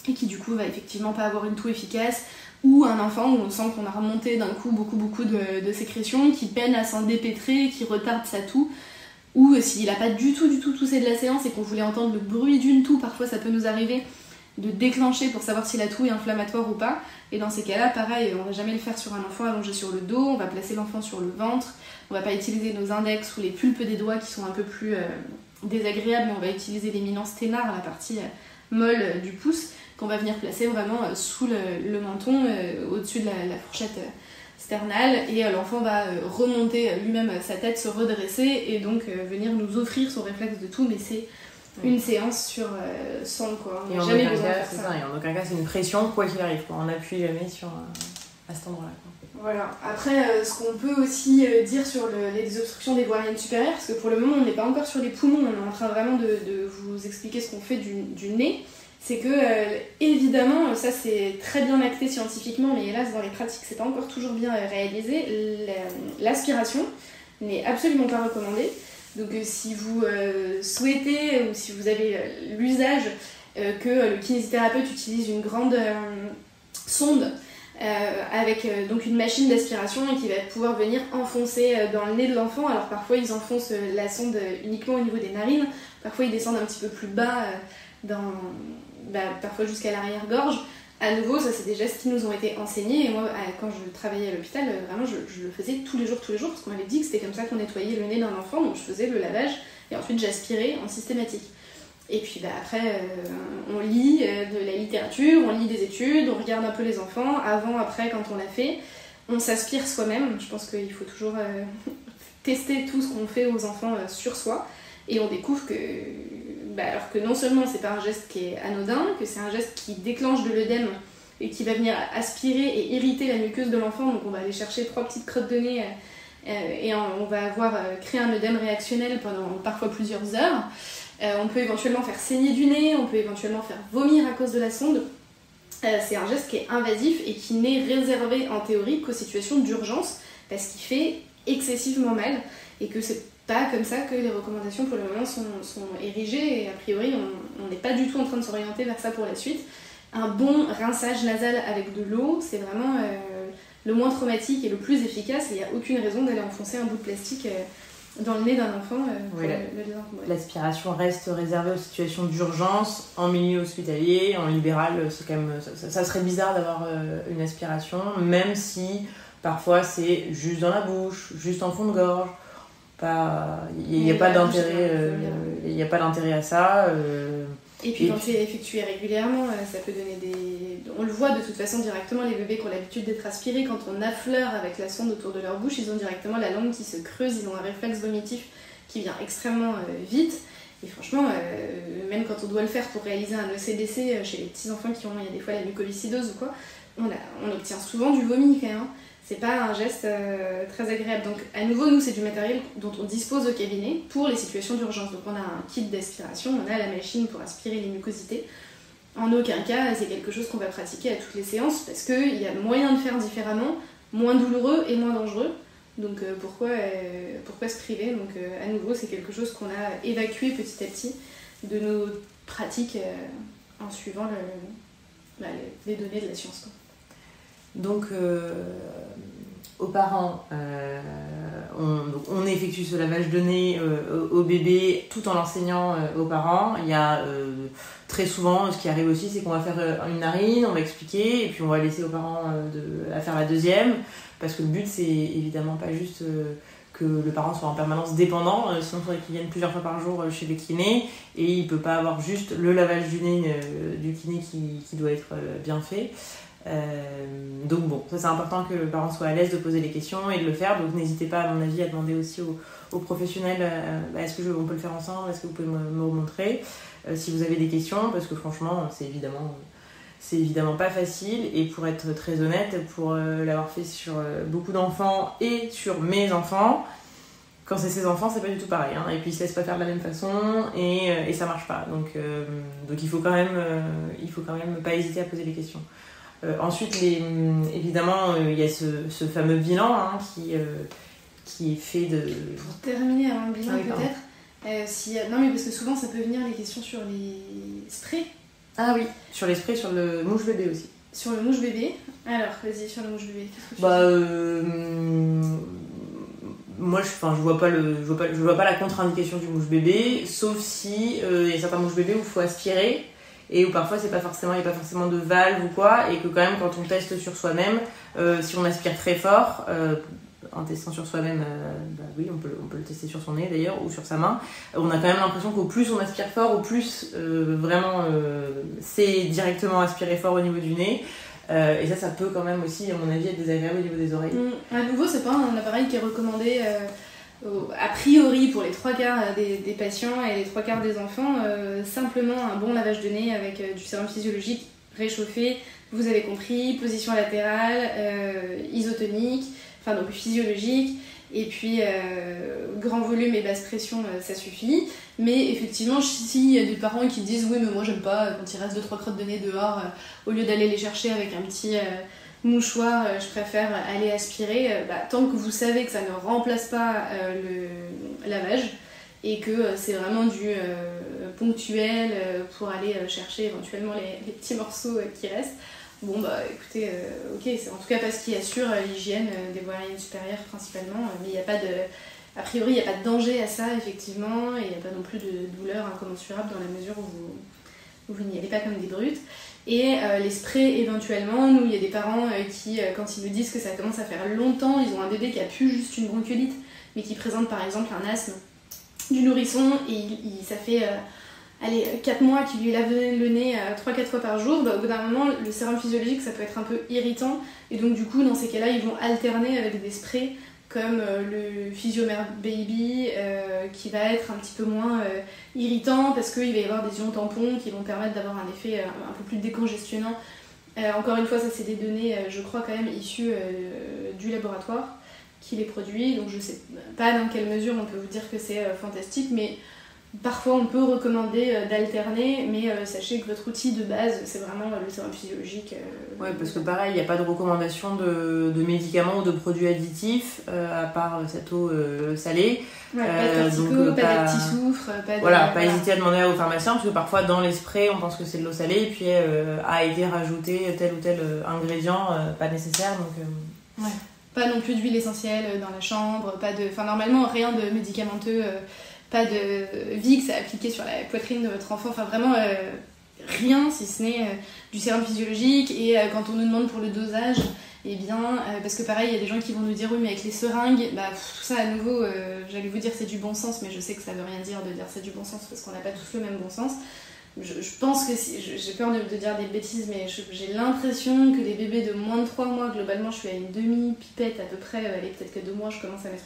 et qui du coup va effectivement pas avoir une toux efficace, ou un enfant où on sent qu'on a remonté d'un coup beaucoup de sécrétions, qui peine à s'en dépêtrer, qui retarde sa toux, ou s'il n'a pas du tout toussé de la séance et qu'on voulait entendre le bruit d'une toux, parfois ça peut nous arriver de déclencher pour savoir si la toux est inflammatoire ou pas. Et dans ces cas-là, pareil, on va jamais le faire sur un enfant allongé sur le dos, on va placer l'enfant sur le ventre, on va pas utiliser nos index ou les pulpes des doigts qui sont un peu plus désagréables, mais on va utiliser l'éminence ténard, la partie molle du pouce, qu'on va venir placer vraiment sous le menton, au-dessus de la fourchette sternale, et l'enfant va remonter lui-même sa tête, se redresser, et donc venir nous offrir son réflexe de toux, mais c'est une séance sur 100, quoi. On n'a jamais besoin de faire ça. Et en aucun cas, c'est une pression, quoi qu'il arrive, quoi. On n'appuie jamais sur, à cet endroit-là, quoi. Voilà. Après, ce qu'on peut aussi dire sur les obstructions des voies aériennes supérieures, parce que pour le moment, on n'est pas encore sur les poumons, on est en train vraiment de vous expliquer ce qu'on fait du nez, c'est que, évidemment, ça c'est très bien acté scientifiquement, mais hélas, dans les pratiques, c'est pas encore toujours bien réalisé, l'aspiration n'est absolument pas recommandée. Donc si vous souhaitez ou si vous avez l'usage que le kinésithérapeute utilise une grande sonde avec donc une machine d'aspiration et qui va pouvoir venir enfoncer dans le nez de l'enfant. Alors parfois ils enfoncent la sonde uniquement au niveau des narines, parfois ils descendent un petit peu plus bas parfois jusqu'à l'arrière-gorge. À nouveau, ça c'est des gestes qui nous ont été enseignés, et moi quand je travaillais à l'hôpital, vraiment je le faisais tous les jours, parce qu'on m'avait dit que c'était comme ça qu'on nettoyait le nez d'un enfant, donc je faisais le lavage et ensuite j'aspirais en systématique. Et puis après on lit de la littérature, on lit des études, on regarde un peu les enfants, avant, après, quand on l'a fait, on s'aspire soi-même. Je pense qu'il faut toujours tester tout ce qu'on fait aux enfants sur soi, et on découvre que alors que non seulement c'est pas un geste qui est anodin, que c'est un geste qui déclenche de l'œdème et qui va venir aspirer et irriter la muqueuse de l'enfant, donc on va aller chercher 3 petites crottes de nez et on va avoir créé un œdème réactionnel pendant parfois plusieurs heures. On peut éventuellement faire saigner du nez, on peut éventuellement faire vomir à cause de la sonde. C'est un geste qui est invasif et qui n'est réservé en théorie qu'aux situations d'urgence, parce qu'il fait excessivement mal et que c'est pas comme ça que les recommandations pour le moment sont érigées, et a priori on n'est pas du tout en train de s'orienter vers ça pour la suite. Un bon rinçage nasal avec de l'eau, c'est vraiment le moins traumatique et le plus efficace, et il n'y a aucune raison d'aller enfoncer un bout de plastique dans le nez d'un enfant pour le désencombrer. L'aspiration reste réservée aux situations d'urgence, en milieu hospitalier, en libéral, c'est quand même, ça serait bizarre d'avoir une aspiration, même si parfois c'est juste dans la bouche, juste en fond de gorge. Il n'y a pas d'intérêt à ça. Et puis quand c'est effectué régulièrement, ça peut donner on le voit de toute façon directement, les bébés qui ont l'habitude d'être aspirés, quand on affleure avec la sonde autour de leur bouche, ils ont directement la langue qui se creuse, ils ont un réflexe vomitif qui vient extrêmement vite. Et franchement, même quand on doit le faire pour réaliser un ECDC chez les petits enfants il y a des fois la mucoviscidose ou quoi, on obtient souvent du vomi quand même. Hein. C'est pas un geste très agréable. Donc à nouveau, nous c'est du matériel dont on dispose au cabinet pour les situations d'urgence. Donc on a un kit d'aspiration, on a la machine pour aspirer les mucosités. En aucun cas c'est quelque chose qu'on va pratiquer à toutes les séances, parce qu'il y a moyen de faire différemment, moins douloureux et moins dangereux. Donc pourquoi se priver? Donc à nouveau c'est quelque chose qu'on a évacué petit à petit de nos pratiques en suivant les données de la science, quoi. Donc aux parents, on effectue ce lavage de nez au bébé tout en l'enseignant aux parents. Il y a très souvent, ce qui arrive aussi, c'est qu'on va faire une narine, on va expliquer, et puis on va laisser aux parents à faire la deuxième, parce que le but, c'est évidemment pas juste que le parent soit en permanence dépendant, sinon il faudrait qu'il vienne plusieurs fois par jour chez le kiné, et il peut pas avoir juste le lavage du nez du kiné qui doit être bien fait. Donc bon, ça c'est important que le parent soit à l'aise de poser les questions et de le faire, donc n'hésitez pas à mon avis à demander aussi aux professionnels est-ce qu'on peut le faire ensemble, est-ce que vous pouvez me remontrer si vous avez des questions, parce que franchement c'est évidemment pas facile, et pour être très honnête, pour l'avoir fait sur beaucoup d'enfants et sur mes enfants, quand c'est ses enfants c'est pas du tout pareil, hein, et puis ils se laissent pas faire de la même façon et ça marche pas, donc il faut quand même pas hésiter à poser les questions. Ensuite, évidemment, il y a ce fameux bilan qui est fait de... Pour terminer avant le bilan, peut-être, non mais parce que souvent ça peut venir les questions sur les sprays. Ah oui, sur les sprays, sur le mouche bébé aussi. Sur le mouche bébé. Alors, vas-y, sur le mouche bébé, qu'est-ce que tu dis ? Moi, je vois pas la contre-indication du mouche bébé, sauf si il y a certains mouches bébés où il faut aspirer, et où parfois il n'y a pas forcément de valve ou quoi, et que quand même quand on teste sur soi-même, si on aspire très fort, en testant sur soi-même, oui on peut le tester sur son nez d'ailleurs, ou sur sa main, on a quand même l'impression qu'au plus on aspire fort, au plus c'est directement aspirer fort au niveau du nez, et ça peut quand même aussi à mon avis être désagréable au niveau des oreilles. À nouveau, c'est pas un appareil qui est recommandé a priori pour les 3/4 des patients et les 3/4 des enfants, simplement un bon lavage de nez avec du sérum physiologique réchauffé, vous avez compris, position latérale, isotonique, enfin donc physiologique, et puis grand volume et basse pression, ça suffit. Mais effectivement, s'il y a des parents qui disent oui mais moi j'aime pas quand il reste 2-3 crottes de nez dehors, au lieu d'aller les chercher avec un petit mouchoir, je préfère aller aspirer, tant que vous savez que ça ne remplace pas le lavage et que c'est vraiment du ponctuel pour aller chercher éventuellement les petits morceaux qui restent. Bon écoutez, ok, c'est en tout cas pas ce qui assure l'hygiène des voies aériennes supérieures principalement, mais il n'y a pas de... A priori, il n'y a pas de danger à ça, effectivement, et il n'y a pas non plus de douleur incommensurable dans la mesure où vous n'y allez pas comme des brutes. Et les sprays, éventuellement, nous, il y a des parents qui, quand ils nous disent que ça commence à faire longtemps, ils ont un bébé qui a plus juste une bronchiolite, mais qui présente par exemple un asthme du nourrisson, et ça fait 4 mois qu'il lui lave le nez 3-4 fois par jour, au bout d'un moment, le sérum physiologique, ça peut être un peu irritant, et donc du coup, dans ces cas-là, ils vont alterner avec des sprays comme le Physiomère Baby, qui va être un petit peu moins irritant parce qu'il va y avoir des ions tampons qui vont permettre d'avoir un effet un peu plus décongestionnant. Encore une fois, ça c'est des données, je crois quand même issues du laboratoire qui les produit, donc je sais pas dans quelle mesure on peut vous dire que c'est fantastique, mais parfois on peut recommander d'alterner, mais sachez que votre outil de base c'est vraiment le sérum physiologique. Ouais, parce que pareil, il n'y a pas de recommandation de médicaments ou de produits additifs à part cette eau salée. Ouais, pas de cortico, pas d'acti-soufre, pas hésiter à demander aux pharmaciens, parce que parfois dans les sprays on pense que c'est de l'eau salée et puis a été rajouté tel ou tel ingrédient pas nécessaire. Donc, ouais. Pas non plus d'huile essentielle dans la chambre, normalement rien de médicamenteux. Pas de Vicks à appliquer sur la poitrine de votre enfant, enfin vraiment rien si ce n'est du sérum physiologique. Et quand on nous demande pour le dosage, eh bien, parce que pareil, il y a des gens qui vont nous dire oui mais avec les seringues, tout ça à nouveau, j'allais vous dire c'est du bon sens, mais je sais que ça veut rien dire de dire c'est du bon sens parce qu'on n'a pas tous le même bon sens. Je pense que j'ai peur de dire des bêtises, mais j'ai l'impression que les bébés de moins de 3 mois, globalement je suis à une demi-pipette à peu près, et peut-être que 2 mois je commence à mettre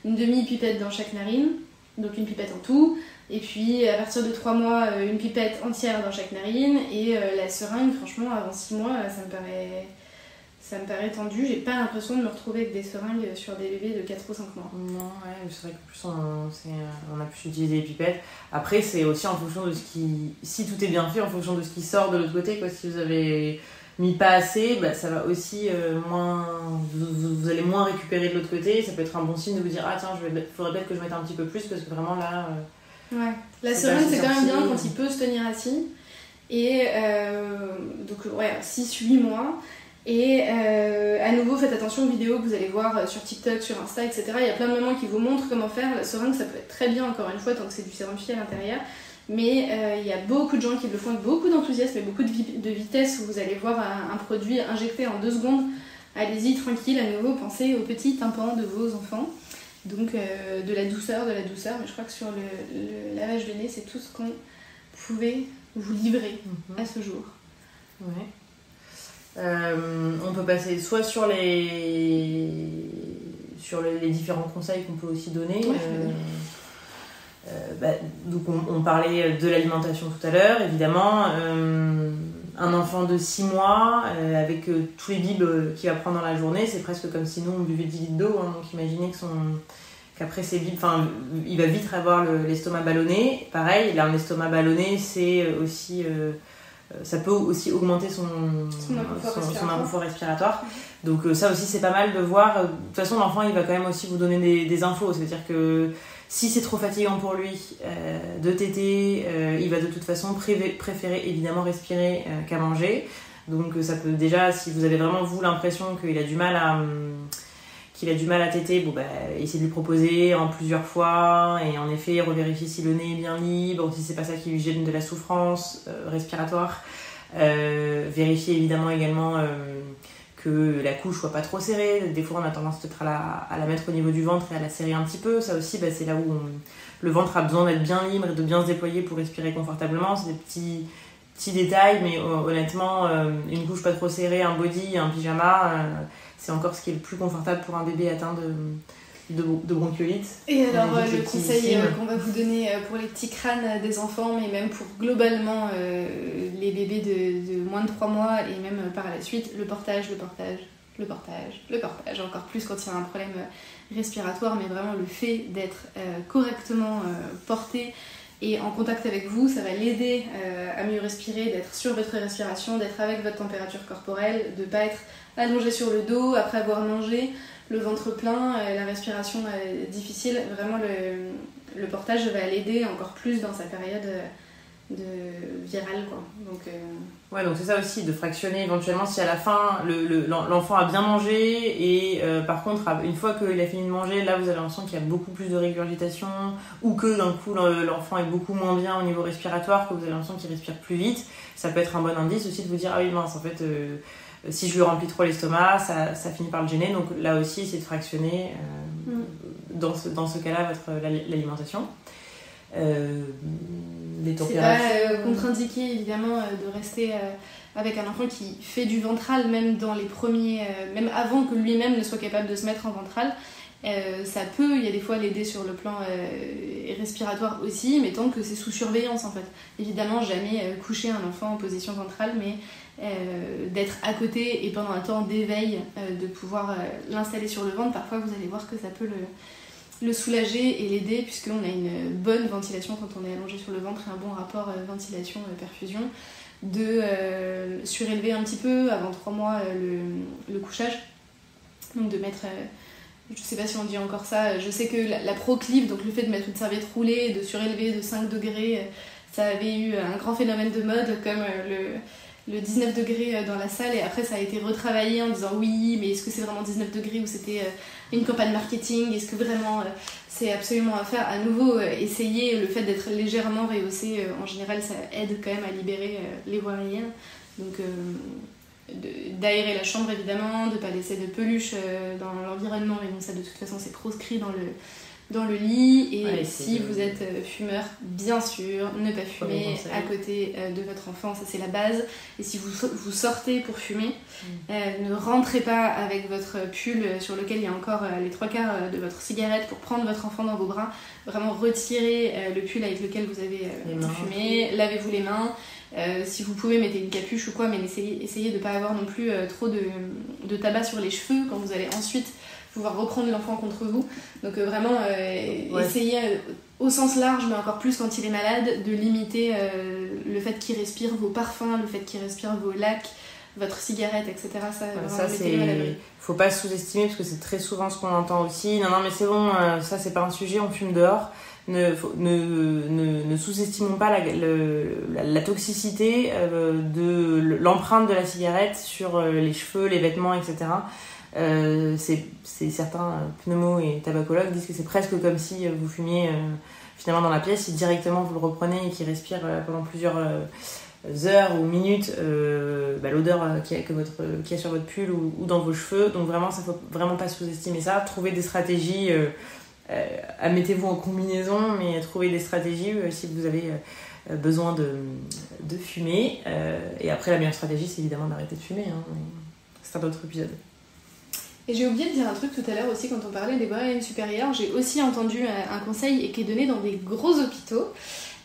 une demi-pipette dans chaque narine. Donc une pipette en tout, et puis à partir de 3 mois, une pipette entière dans chaque narine, et la seringue, franchement, avant 6 mois, ça me paraît tendu. J'ai pas l'impression de me retrouver avec des seringues sur des bébés de 4 ou 5 mois. Non, ouais, c'est vrai qu'en plus on a pu utiliser les pipettes. Après, c'est aussi en fonction de si tout est bien fait, en fonction de ce qui sort de l'autre côté, quoi. Si vous avez mis pas assez, ça va aussi moins... Vous allez moins récupérer de l'autre côté, ça peut être un bon signe de vous dire « Ah tiens, faudrait peut-être que je mette un petit peu plus parce que vraiment là... Ouais, la seringue c'est quand même bien quand il peut se tenir assis, et donc ouais, 6-8 mois, Et à nouveau, faites attention aux vidéos que vous allez voir sur TikTok, sur Insta, etc. Il y a plein de mamans qui vous montrent comment faire. La seringue, ça peut être très bien, encore une fois, tant que c'est du sérum fié à l'intérieur. Mais il y a beaucoup de gens qui le font avec beaucoup d'enthousiasme et beaucoup de vitesse, où vous allez voir un produit injecté en 2 secondes. Allez-y, tranquille, à nouveau, pensez aux petits tympans de vos enfants. Donc de la douceur, mais je crois que sur le lavage de nez, c'est tout ce qu'on pouvait vous livrer à ce jour. Ouais. On peut passer soit sur les différents conseils qu'on peut aussi donner. Donc on parlait de l'alimentation tout à l'heure, évidemment. Un enfant de 6 mois, avec tous les bibes qu'il va prendre dans la journée, c'est presque comme si nous on buvait 10 litres d'eau. Donc imaginez qu'après ces bibes, il va vite avoir l'estomac ballonné. Pareil, là un estomac ballonné, c'est aussi... ça peut aussi augmenter son inconfort respiratoire. Donc ça aussi c'est pas mal de voir. De toute façon l'enfant il va quand même aussi vous donner des infos. C'est-à-dire que si c'est trop fatigant pour lui de téter, il va de toute façon préférer évidemment respirer qu'à manger. Donc ça peut déjà, si vous avez vraiment vous l'impression qu'il a du mal à téter, essayez de lui proposer en plusieurs fois et en effet revérifier si le nez est bien libre, si c'est pas ça qui lui gêne de la souffrance respiratoire. Vérifier évidemment également que la couche soit pas trop serrée. Des fois on a tendance peut-être à la mettre au niveau du ventre et à la serrer un petit peu. Ça aussi c'est là où le ventre a besoin d'être bien libre et de bien se déployer pour respirer confortablement. C'est des petits détails, mais honnêtement une couche pas trop serrée, un body, un pyjama, c'est encore ce qui est le plus confortable pour un bébé atteint de bronchiolite. Et alors le conseil qu'on va vous donner pour les petits crânes des enfants, mais même pour globalement les bébés de moins de 3 mois et même par la suite, le portage, encore plus quand il y a un problème respiratoire, mais vraiment le fait d'être correctement porté et en contact avec vous, ça va l'aider à mieux respirer, d'être sur votre respiration, d'être avec votre température corporelle, de ne pas être allongé sur le dos après avoir mangé, le ventre plein, la respiration difficile. Vraiment, le portage va l'aider encore plus dans sa période virale, quoi. Donc c'est ça aussi, de fractionner éventuellement si à la fin l'enfant a bien mangé et par contre une fois qu'il a fini de manger, là vous avez l'impression qu'il y a beaucoup plus de régurgitation ou que d'un coup l'enfant est beaucoup moins bien au niveau respiratoire, que vous avez l'impression qu'il respire plus vite. Ça peut être un bon indice aussi de vous dire ah oui mince en fait si je lui remplis trop l'estomac ça finit par le gêner. Donc là aussi essayez de fractionner dans ce cas-là l'alimentation. Les températures. C'est pas contre-indiqué évidemment de rester avec un enfant qui fait du ventral, même dans les premiers, même avant que lui-même ne soit capable de se mettre en ventral. Ça peut, il y a des fois l'aider sur le plan respiratoire aussi, mais tant que c'est sous surveillance en fait. Évidemment, jamais coucher un enfant en position ventrale, mais d'être à côté et pendant un temps d'éveil, de pouvoir l'installer sur le ventre. Parfois, vous allez voir que ça peut le soulager et l'aider, puisqu'on a une bonne ventilation quand on est allongé sur le ventre et un bon rapport ventilation-perfusion. De surélever un petit peu avant 3 mois le couchage, donc de mettre je sais pas si on dit encore ça, je sais que la proclive, donc le fait de mettre une serviette roulée et de surélever de 5 degrés, ça avait eu un grand phénomène de mode comme le 19 degrés dans la salle, et après ça a été retravaillé en disant oui mais est-ce que c'est vraiment 19 degrés ou c'était une campagne marketing, est-ce que vraiment c'est absolument à faire. À nouveau, essayer le fait d'être légèrement rehaussé, en général ça aide quand même à libérer les voies aériennes, donc d'aérer la chambre évidemment, de ne pas laisser de peluche dans l'environnement, mais bon ça de toute façon c'est proscrit dans le lit. Et si vous êtes fumeur, bien sûr, ne pas fumer à côté de votre enfant, ça c'est la base. Et si vous sortez pour fumer, ne rentrez pas avec votre pull sur lequel il y a encore les 3/4 de votre cigarette pour prendre votre enfant dans vos bras. Vraiment retirez le pull avec lequel vous avez fumé, lavez-vous les mains. Si vous pouvez, mettez une capuche ou quoi, mais essayez de ne pas avoir non plus trop de tabac sur les cheveux quand vous allez ensuite pouvoir reprendre l'enfant contre vous. Donc vraiment, essayez au sens large, mais encore plus quand il est malade, de limiter le fait qu'il respire vos parfums, le fait qu'il respire vos lacs, votre cigarette, etc. Ça c'est... Faut pas sous-estimer, parce que c'est très souvent ce qu'on entend aussi. Non mais c'est bon, ça c'est pas un sujet, on fume dehors. ne sous-estimons pas la toxicité de l'empreinte de la cigarette sur les cheveux, les vêtements, etc. C'est certains pneumos et tabacologues disent que c'est presque comme si vous fumiez finalement dans la pièce, si directement vous le reprenez et qu'il respire pendant plusieurs heures ou minutes l'odeur qu'il y a sur votre pull ou dans vos cheveux. Donc vraiment, ça faut vraiment pas sous-estimer ça. Trouvez des stratégies, mettez-vous en combinaison, mais trouvez des stratégies si vous avez besoin de fumer. Et après, la meilleure stratégie, c'est évidemment d'arrêter de fumer. C'est un autre épisode. Et j'ai oublié de dire un truc tout à l'heure aussi quand on parlait des moyennes supérieures. J'ai aussi entendu un conseil qui est donné dans des gros hôpitaux.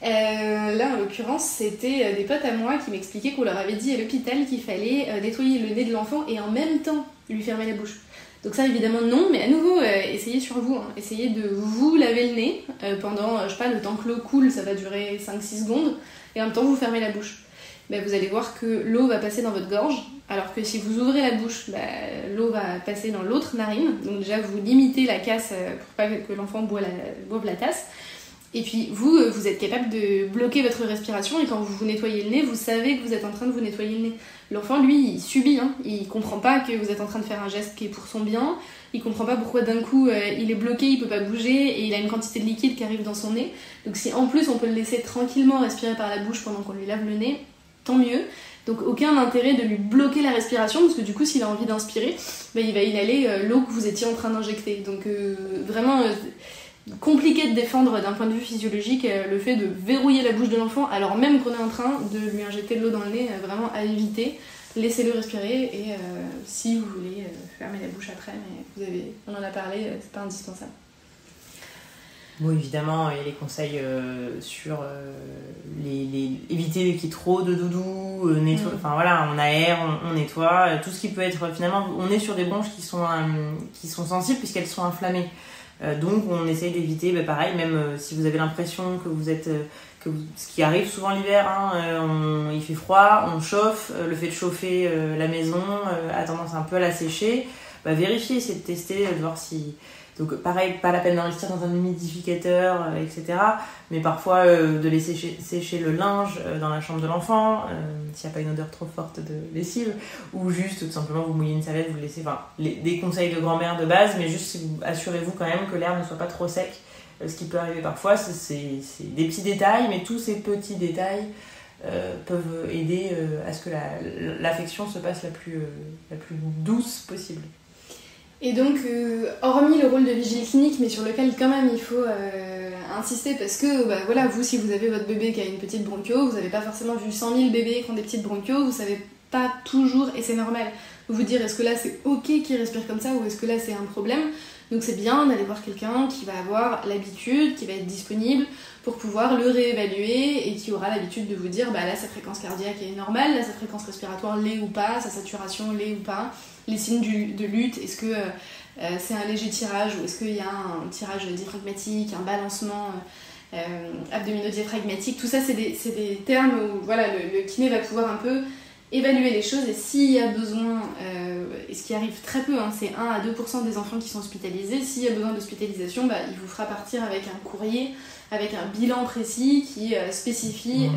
Là, en l'occurrence, c'était des potes à moi qui m'expliquaient qu'on leur avait dit à l'hôpital qu'il fallait nettoyer le nez de l'enfant et en même temps lui fermer la bouche. Donc ça, évidemment, non, mais à nouveau, essayez sur vous. Essayez de vous laver le nez pendant, je sais pas, le temps que l'eau coule, ça va durer 5-6 secondes, et en même temps, vous fermez la bouche. Vous allez voir que l'eau va passer dans votre gorge, alors que si vous ouvrez la bouche, l'eau va passer dans l'autre narine. Donc déjà, vous limitez la casse pour pas que l'enfant boive la tasse. Et puis vous êtes capable de bloquer votre respiration, et quand vous vous nettoyez le nez, vous savez que vous êtes en train de vous nettoyer le nez. L'enfant, lui, il subit, il comprend pas que vous êtes en train de faire un geste qui est pour son bien, il comprend pas pourquoi d'un coup il est bloqué, il peut pas bouger, et il a une quantité de liquide qui arrive dans son nez. Donc si en plus on peut le laisser tranquillement respirer par la bouche pendant qu'on lui lave le nez, tant mieux. Donc aucun intérêt de lui bloquer la respiration, parce que du coup s'il a envie d'inspirer, il va inhaler l'eau que vous étiez en train d'injecter. Donc vraiment compliqué de défendre d'un point de vue physiologique le fait de verrouiller la bouche de l'enfant alors même qu'on est en train de lui injecter de l'eau dans le nez, vraiment à éviter. Laissez-le respirer, et si vous voulez fermer la bouche après, mais on en a parlé, c'est pas indispensable. Bon, évidemment, il y a les conseils sur éviter qu'il y ait trop de doudou, enfin voilà, on aère, on nettoie, tout ce qui peut être, finalement, on est sur des bronches qui sont sensibles puisqu'elles sont inflammées. Donc on essaye d'éviter, pareil, même si vous avez l'impression que vous êtes... ce qui arrive souvent l'hiver, il fait froid, on chauffe, le fait de chauffer la maison a tendance un peu à la sécher. Vérifiez, essayez de tester, de voir si... Donc pareil, pas la peine d'investir dans un humidificateur, etc. Mais parfois de laisser sécher le linge dans la chambre de l'enfant, s'il n'y a pas une odeur trop forte de lessive, ou juste tout simplement vous mouillez une serviette, vous le laissez, des conseils de grand-mère de base, mais juste assurez-vous quand même que l'air ne soit pas trop sec. Ce qui peut arriver parfois, c'est des petits détails, mais tous ces petits détails peuvent aider à ce que l'affection se passe la plus douce possible. Et donc, hormis le rôle de vigile clinique, mais sur lequel quand même il faut insister, parce que voilà, vous, si vous avez votre bébé qui a une petite bronchio, vous n'avez pas forcément vu 100 000 bébés qui ont des petites bronchios, vous savez pas toujours, et c'est normal, vous dire est-ce que là c'est ok qu'il respire comme ça ou est-ce que là c'est un problème. Donc c'est bien d'aller voir quelqu'un qui va avoir l'habitude, qui va être disponible pour pouvoir le réévaluer et qui aura l'habitude de vous dire là sa fréquence cardiaque est normale, là sa fréquence respiratoire l'est ou pas, sa saturation l'est ou pas, les signes de lutte, est-ce que c'est un léger tirage ou est-ce qu'il y a un tirage diaphragmatique, un balancement abdominodiaphragmatique, tout ça c'est des termes où voilà, le kiné va pouvoir un peu évaluer les choses, et s'il y a besoin, et ce qui arrive très peu, c'est 1 à 2% des enfants qui sont hospitalisés, s'il y a besoin d'hospitalisation, il vous fera partir avec un courrier, avec un bilan précis qui spécifie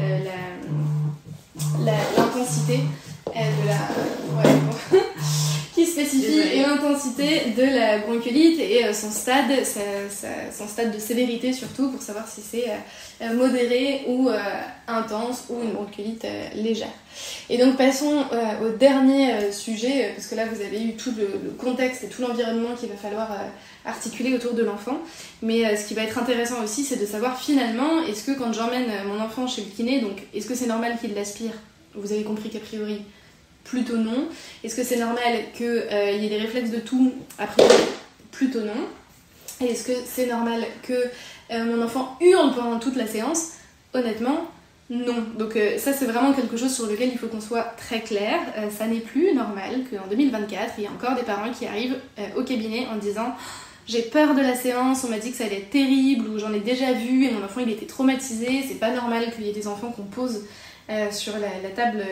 l'intensité de la... qui spécifie l'intensité de la bronchiolite et son stade de sévérité surtout, pour savoir si c'est modéré ou intense ou une bronchiolite légère. Et donc passons au dernier sujet, parce que là vous avez eu tout le contexte et tout l'environnement qu'il va falloir articuler autour de l'enfant, mais ce qui va être intéressant aussi, c'est de savoir finalement, est-ce que quand j'emmène mon enfant chez le kiné, donc est-ce que c'est normal qu'il l'aspire? Vous avez compris qu'a priori plutôt non. Est-ce que c'est normal qu'il y ait des réflexes de toux? A priori, plutôt non. Et est-ce que c'est normal que mon enfant hurle pendant toute la séance? Honnêtement, non. Donc ça, c'est vraiment quelque chose sur lequel il faut qu'on soit très clair. Ça n'est plus normal qu'en 2024, il y ait encore des parents qui arrivent au cabinet en disant « J'ai peur de la séance, on m'a dit que ça allait être terrible, ou j'en ai déjà vu et mon enfant il était traumatisé, c'est pas normal qu'il y ait des enfants qu'on pose sur la table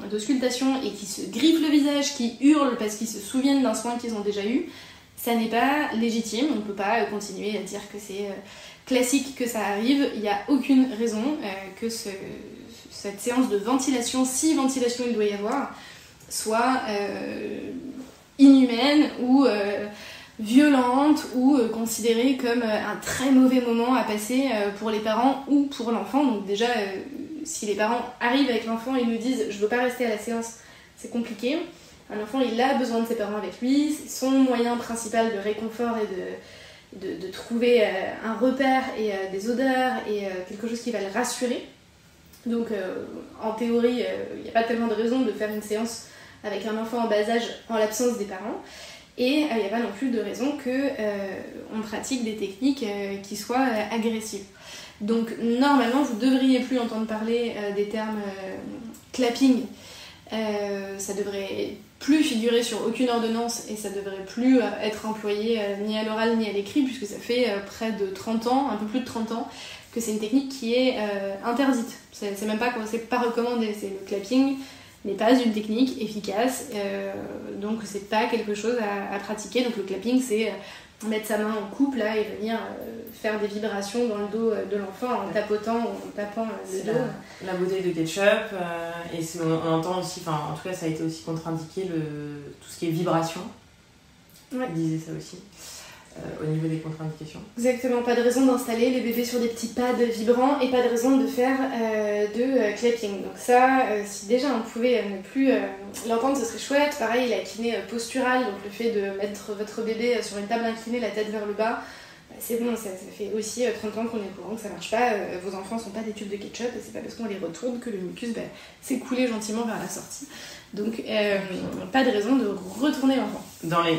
d'auscultation et qui se griffent le visage, qui hurlent parce qu'ils se souviennent d'un soin qu'ils ont déjà eu. » Ça n'est pas légitime, on ne peut pas continuer à dire que c'est classique que ça arrive. Il n'y a aucune raison que cette séance de ventilation, si ventilation il doit y avoir, soit inhumaine ou violente ou considérée comme un très mauvais moment à passer pour les parents ou pour l'enfant. Donc déjà, si les parents arrivent avec l'enfant et nous disent « je veux pas rester à la séance », c'est compliqué. Un enfant, il a besoin de ses parents avec lui, c'est son moyen principal de réconfort et de trouver un repère et des odeurs et quelque chose qui va le rassurer. Donc en théorie, il n'y a pas tellement de raison de faire une séance avec un enfant en bas âge en l'absence des parents. Et il n'y a pas non plus de raison qu'on pratique des techniques qui soient agressives. Donc normalement, vous ne devriez plus entendre parler des termes clapping. Ça devrait plus figurer sur aucune ordonnance et ça devrait plus être employé ni à l'oral ni à l'écrit, puisque ça fait près de 30 ans, un peu plus de 30 ans, que c'est une technique qui est interdite. C'est même pas, c'est pas recommandé, c'est le clapping n'est pas une technique efficace, donc c'est pas quelque chose à pratiquer. Donc le clapping, c'est mettre sa main en couple là, et venir faire des vibrations dans le dos de l'enfant en tapotant ou en tapant le dos. La bouteille de ketchup, et on entend aussi, en tout cas ça a été aussi contre-indiqué, tout ce qui est vibration. Ouais. Il disait ça aussi. Au niveau des contre-indications. Exactement, pas de raison d'installer les bébés sur des petits pads vibrants et pas de raison de faire de clapping. Donc ça, si déjà on pouvait ne plus l'entendre, ce serait chouette. Pareil, la kiné posturale, donc le fait de mettre votre bébé sur une table inclinée, la tête vers le bas, c'est bon, ça fait aussi 30 ans qu'on est au courant que ça marche pas. Vos enfants sont pas des tubes de ketchup et c'est pas parce qu'on les retourne que le mucus s'est coulé gentiment vers la sortie. Donc pas de raison de retourner l'enfant. Dans les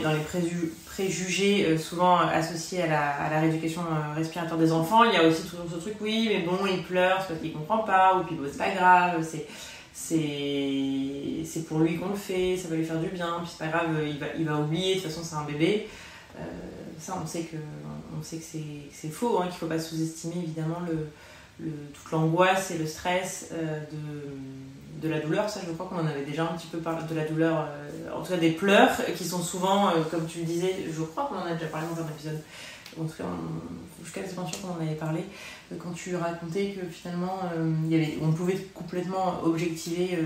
préjugés souvent associés à la rééducation respiratoire des enfants, il y a aussi toujours ce truc, oui mais bon il pleure, c'est parce qu'il comprend pas, ou puis bon, c'est pas grave, c'est pour lui qu'on le fait, ça va lui faire du bien, puis c'est pas grave, il va oublier, de toute façon c'est un bébé. Ça on sait que c'est faux, qu'il faut pas sous-estimer évidemment toute l'angoisse et le stress de la douleur. Ça je crois qu'on en avait déjà un petit peu parlé, de la douleur, en tout cas des pleurs qui sont souvent, comme tu le disais, je crois qu'on en a déjà parlé dans un épisode, en tout cas je suis quasiment sûre qu'on en avait parlé, quand tu racontais que finalement on pouvait complètement objectiver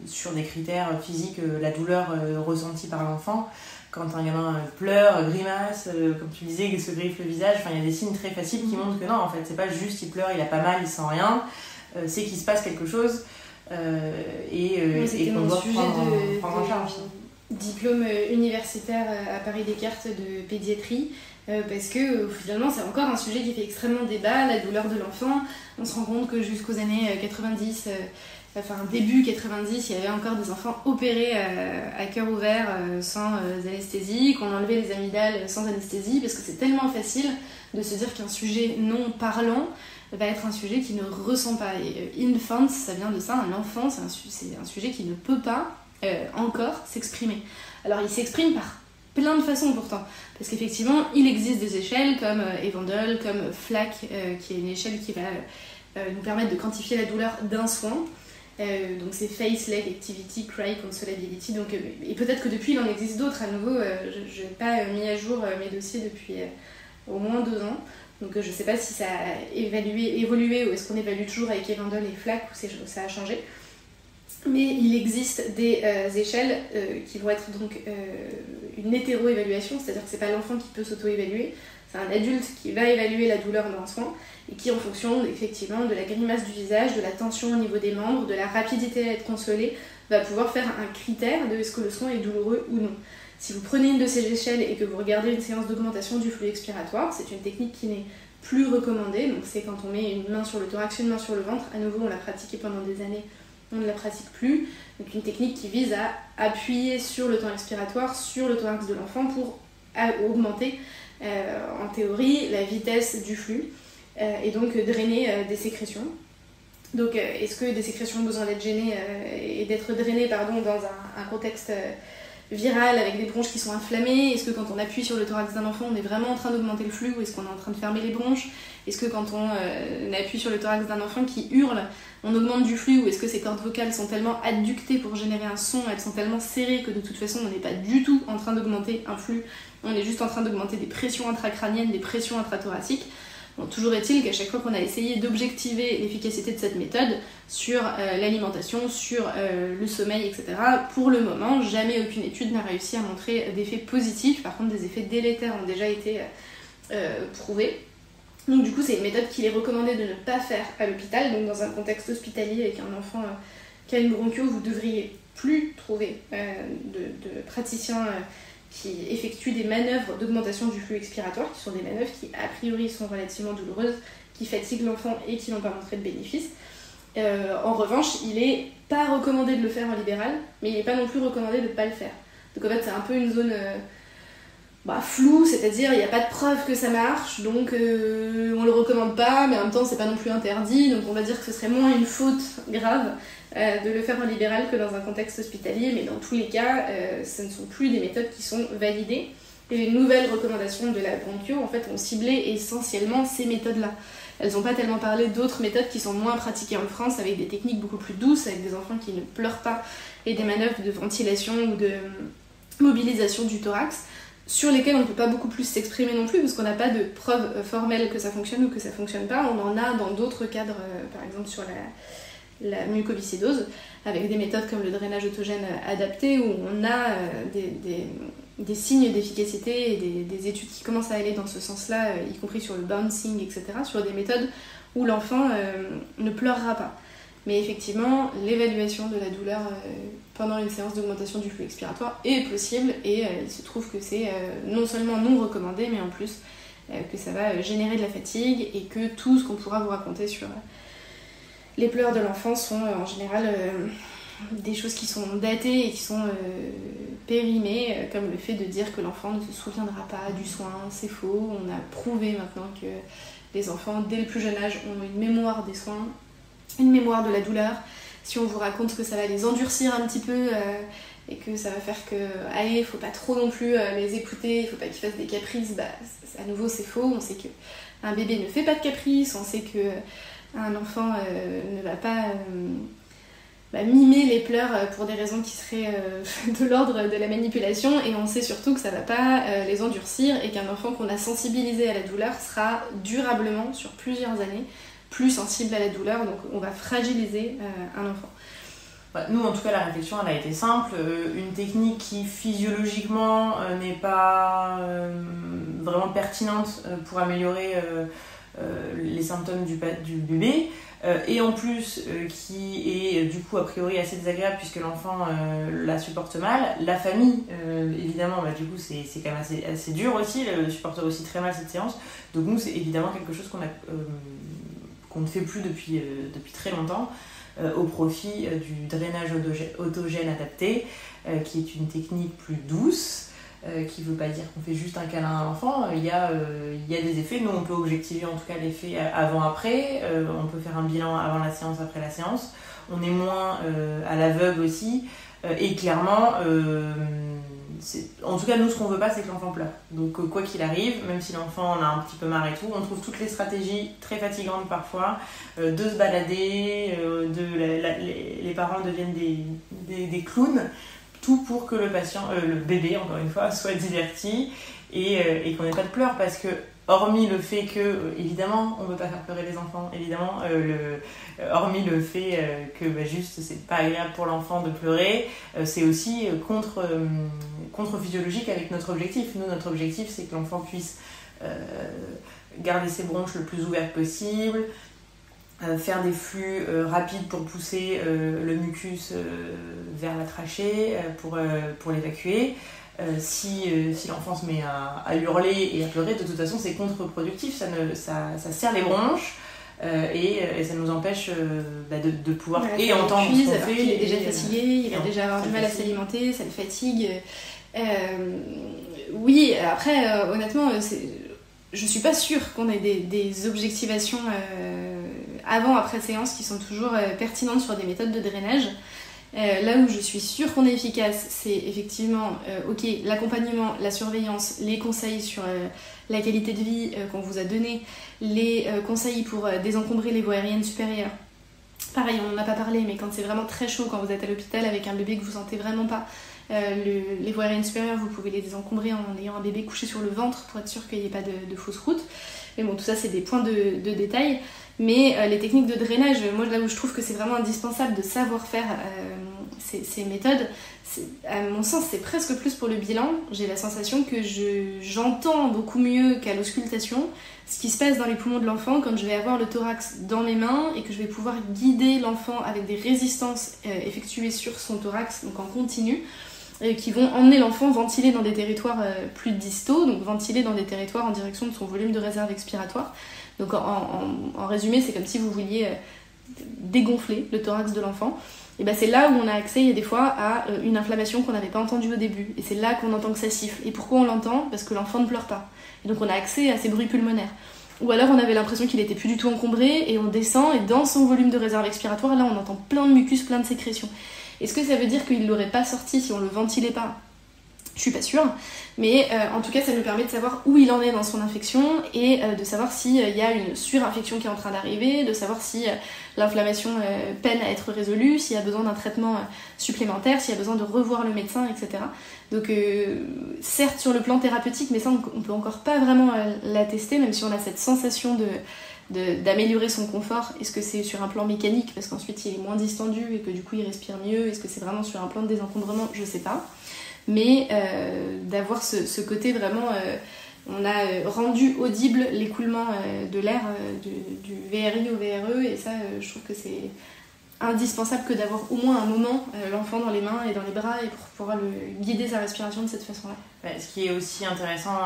sur des critères physiques la douleur ressentie par l'enfant. Quand un gamin pleure, grimace, comme tu disais, se griffe le visage, il y a des signes très faciles qui montrent que non, en fait, c'est pas juste il pleure, il a pas mal, il sent rien, c'est qu'il se passe quelque chose et qu'on doit prendre en charge. Diplôme universitaire à Paris Descartes de pédiatrie, parce que finalement c'est encore un sujet qui fait extrêmement débat, la douleur de l'enfant. On se rend compte que jusqu'aux années 90, début 90, il y avait encore des enfants opérés à cœur ouvert sans anesthésie, qu'on enlevait les amygdales sans anesthésie, parce que c'est tellement facile de se dire qu'un sujet non parlant va être un sujet qui ne ressent pas. Et infant, ça vient de ça, un enfant, c'est un sujet qui ne peut pas encore s'exprimer. Alors il s'exprime par plein de façons pourtant, parce qu'effectivement il existe des échelles comme Evandel, comme FLAC, qui est une échelle qui va nous permettre de quantifier la douleur d'un soin. Donc c'est Face, Leg, Activity, Cry, Consolability. Donc, et peut-être que depuis il en existe d'autres. À nouveau, je n'ai pas mis à jour mes dossiers depuis au moins 2 ans. Donc je ne sais pas si ça a évolué ou est-ce qu'on évalue toujours avec Evandel et FLAC ou ça a changé. Mais il existe des échelles qui vont être donc une hétéro-évaluation, c'est-à-dire que c'est pas l'enfant qui peut s'auto-évaluer, c'est un adulte qui va évaluer la douleur d'un soin et qui, en fonction effectivement de la grimace du visage, de la tension au niveau des membres, de la rapidité à être consolé, va pouvoir faire un critère de est-ce que le soin est douloureux ou non. Si vous prenez une de ces échelles et que vous regardez une séance d'augmentation du flux expiratoire, c'est une technique qui n'est plus recommandée, donc c'est quand on met une main sur le thorax, une main sur le ventre, à nouveau on l'a pratiqué pendant des années, on ne la pratique plus, donc une technique qui vise à appuyer sur le temps expiratoire, sur le thorax de l'enfant pour augmenter en théorie la vitesse du flux et donc drainer des sécrétions. Donc est-ce que des sécrétions ont besoin d'être gênées et d'être drainées dans un contexte virale avec des bronches qui sont inflammées? Est-ce que quand on appuie sur le thorax d'un enfant, on est vraiment en train d'augmenter le flux ou est-ce qu'on est en train de fermer les bronches? Est-ce que quand on appuie sur le thorax d'un enfant qui hurle, on augmente du flux ou est-ce que ses cordes vocales sont tellement adductées pour générer un son, elles sont tellement serrées que de toute façon on n'est pas du tout en train d'augmenter un flux, on est juste en train d'augmenter des pressions intracrâniennes, des pressions intrathoraciques. Bon, toujours est-il qu'à chaque fois qu'on a essayé d'objectiver l'efficacité de cette méthode sur l'alimentation, sur le sommeil, etc., pour le moment, jamais aucune étude n'a réussi à montrer d'effets positifs. Par contre, des effets délétères ont déjà été prouvés. Donc du coup, c'est une méthode qu'il est recommandé de ne pas faire à l'hôpital. Donc dans un contexte hospitalier avec un enfant qui a une bronchio, vous devriez plus trouver de praticiens qui effectuent des manœuvres d'augmentation du flux expiratoire, qui sont des manœuvres qui a priori sont relativement douloureuses, qui fatiguent l'enfant et qui n'ont pas montré de bénéfice. En revanche, il n'est pas recommandé de le faire en libéral, mais il n'est pas non plus recommandé de ne pas le faire. Donc en fait, c'est un peu une zone floue, c'est-à-dire il n'y a pas de preuve que ça marche, donc on le recommande pas, mais en même temps c'est pas non plus interdit, donc on va dire que ce serait moins une faute grave de le faire en libéral que dans un contexte hospitalier, mais dans tous les cas, ce ne sont plus des méthodes qui sont validées. Et les nouvelles recommandations de la bronchio, en fait, ont ciblé essentiellement ces méthodes-là. Elles n'ont pas tellement parlé d'autres méthodes qui sont moins pratiquées en France, avec des techniques beaucoup plus douces, avec des enfants qui ne pleurent pas, et des manœuvres de ventilation ou de mobilisation du thorax, sur lesquelles on ne peut pas beaucoup plus s'exprimer non plus, parce qu'on n'a pas de preuves formelles que ça fonctionne ou que ça fonctionne pas. On en a dans d'autres cadres, par exemple sur la mucoviscidose, avec des méthodes comme le drainage autogène adapté, où on a des signes d'efficacité et des études qui commencent à aller dans ce sens-là, y compris sur le bouncing, etc., sur des méthodes où l'enfant ne pleurera pas. Mais effectivement, l'évaluation de la douleur pendant une séance d'augmentation du flux expiratoire est possible, et il se trouve que c'est non seulement non recommandé, mais en plus que ça va générer de la fatigue, et que tout ce qu'on pourra vous raconter sur les pleurs de l'enfant sont en général des choses qui sont datées et qui sont périmées, comme le fait de dire que l'enfant ne se souviendra pas du soin. C'est faux. On a prouvé maintenant que les enfants, dès le plus jeune âge, ont une mémoire des soins, une mémoire de la douleur. Si on vous raconte que ça va les endurcir un petit peu et que ça va faire que, allez, faut pas trop non plus les écouter, il faut pas qu'ils fassent des caprices, à nouveau c'est faux. On sait qu'un bébé ne fait pas de caprices, on sait que un enfant ne va pas mimer les pleurs pour des raisons qui seraient de l'ordre de la manipulation, et on sait surtout que ça va pas les endurcir, et qu'un enfant qu'on a sensibilisé à la douleur sera durablement, sur plusieurs années, plus sensible à la douleur, donc on va fragiliser un enfant. Nous, en tout cas, la réflexion, elle a été simple. Une technique qui, physiologiquement, n'est pas vraiment pertinente pour améliorer les symptômes du bébé, et en plus qui est du coup a priori assez désagréable puisque l'enfant la supporte mal. La famille, évidemment, du coup c'est quand même assez dur aussi, elle supporte aussi très mal cette séance. Donc nous, c'est évidemment quelque chose qu'on ne fait plus depuis très longtemps, au profit du drainage autogène adapté, qui est une technique plus douce, qui ne veut pas dire qu'on fait juste un câlin à l'enfant. Il y a des effets. Nous, on peut objectiver en tout cas l'effet avant-après. On peut faire un bilan avant la séance, après la séance. On est moins à l'aveugle aussi. Et clairement, en tout cas, nous, ce qu'on ne veut pas, c'est que l'enfant pleure. Donc, quoi qu'il arrive, même si l'enfant en a un petit peu marre et tout, on trouve toutes les stratégies très fatigantes parfois, de se balader, les parents deviennent des clowns, tout pour que le bébé, encore une fois, soit diverti et qu'on n'ait pas de pleurs, parce que, hormis le fait que, évidemment, on ne veut pas faire pleurer les enfants, évidemment, hormis le fait que juste c'est pas agréable pour l'enfant de pleurer, c'est aussi contre-physiologique avec notre objectif. Nous, notre objectif, c'est que l'enfant puisse garder ses bronches le plus ouvertes possible, faire des flux rapides pour pousser le mucus vers la trachée, pour l'évacuer. Si l'enfant se met à hurler et à pleurer, de toute façon c'est contre-productif, ça serre les bronches et ça nous empêche de pouvoir entendre ce qu'on fait. Il est déjà fatigué, il va déjà avoir du mal à s'alimenter, ça le fatigue. Oui, après honnêtement, je suis pas sûre qu'on ait des objectivations avant-après séance qui sont toujours pertinentes sur des méthodes de drainage. Là où je suis sûre qu'on est efficace, c'est effectivement ok, l'accompagnement, la surveillance, les conseils sur la qualité de vie qu'on vous a donné, les conseils pour désencombrer les voies aériennes supérieures. Pareil, on n'en a pas parlé, mais quand c'est vraiment très chaud, quand vous êtes à l'hôpital avec un bébé que vous sentez vraiment pas, les voies aériennes supérieures, vous pouvez les désencombrer en ayant un bébé couché sur le ventre pour être sûr qu'il n'y ait pas de fausse route. Mais bon, tout ça, c'est des points de détail. Mais les techniques de drainage, moi là où je trouve que c'est vraiment indispensable de savoir faire ces méthodes, à mon sens c'est presque plus pour le bilan. J'ai la sensation que j'entends beaucoup mieux qu'à l'auscultation ce qui se passe dans les poumons de l'enfant quand je vais avoir le thorax dans mes mains et que je vais pouvoir guider l'enfant avec des résistances effectuées sur son thorax, donc en continu, qui vont emmener l'enfant ventiler dans des territoires plus distaux, donc ventiler dans des territoires en direction de son volume de réserve expiratoire. Donc en résumé, c'est comme si vous vouliez dégonfler le thorax de l'enfant. Et ben c'est là où on a accès, il y a des fois, à une inflammation qu'on n'avait pas entendue au début. Et c'est là qu'on entend que ça siffle. Et pourquoi on l'entend ? Parce que l'enfant ne pleure pas. Et donc on a accès à ces bruits pulmonaires. Ou alors on avait l'impression qu'il était plus du tout encombré, et on descend, et dans son volume de réserve expiratoire, là on entend plein de mucus, plein de sécrétions. Est-ce que ça veut dire qu'il ne l'aurait pas sorti si on le ventilait pas ? Je suis pas sûre, mais en tout cas ça nous permet de savoir où il en est dans son infection et de savoir s'il y a une surinfection qui est en train d'arriver, de savoir si l'inflammation peine à être résolue, s'il y a besoin d'un traitement supplémentaire, s'il y a besoin de revoir le médecin, etc. Donc certes sur le plan thérapeutique, mais ça on peut encore pas vraiment l'attester, même si on a cette sensation d'améliorer son confort. Est-ce que c'est sur un plan mécanique parce qu'ensuite il est moins distendu et que du coup il respire mieux ? Est-ce que c'est vraiment sur un plan de désencombrement ? Je sais pas. Mais d'avoir ce côté vraiment, on a rendu audible l'écoulement de l'air du VRI au VRE, et ça je trouve que c'est indispensable que d'avoir au moins un moment l'enfant dans les mains et dans les bras et pour pouvoir le guider sa respiration de cette façon-là. Ce qui est aussi intéressant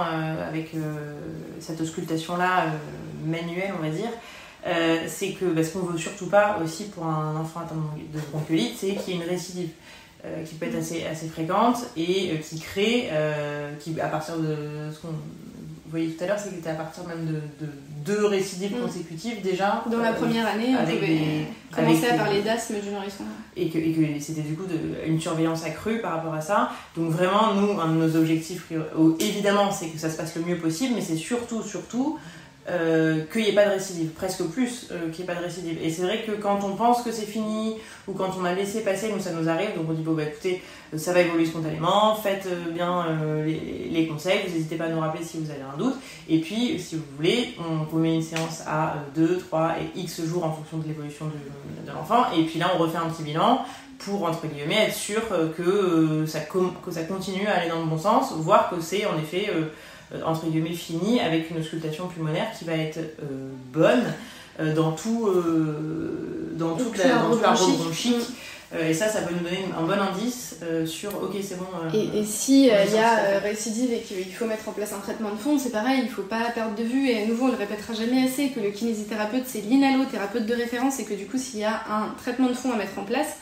avec cette auscultation-là manuelle, on va dire, c'est que ce qu'on veut surtout pas aussi pour un enfant atteint de bronchiolite, c'est qu'il y ait une récidive. Qui peut être assez fréquente et qui crée, qui, à partir de ce qu'on voyait tout à l'heure, c'est que c'était à partir même de 2 récidives consécutives déjà. Dans la première année, on pouvait commencer à parler d'asthme du nourrisson. Et que c'était du coup une surveillance accrue par rapport à ça. Donc vraiment, nous, un de nos objectifs, évidemment, c'est que ça se passe le mieux possible, mais c'est surtout qu'il n'y ait pas de récidive, presque plus qu'il n'y ait pas de récidive. Et c'est vrai que quand on pense que c'est fini, ou quand on a laissé passer, nous ça nous arrive, donc on dit écoutez, ça va évoluer spontanément, faites bien les conseils, vous n'hésitez pas à nous rappeler si vous avez un doute, et puis si vous voulez, on vous met une séance à 2, 3 et X jours en fonction de l'évolution de l'enfant, et puis là on refait un petit bilan pour, entre guillemets, être sûr que ça continue à aller dans le bon sens, voir que c'est en effet entre guillemets fini avec une auscultation pulmonaire qui va être bonne dans toute la robe bronchique. Et ça peut nous donner un bon indice sur ok c'est bon. Et si il y a récidive et qu'il faut mettre en place un traitement de fond, c'est pareil, il faut pas perdre de vue, et à nouveau on le répétera jamais assez, que le kinésithérapeute c'est l'inhalothérapeute de référence, et que du coup s'il y a un traitement de fond à mettre en place,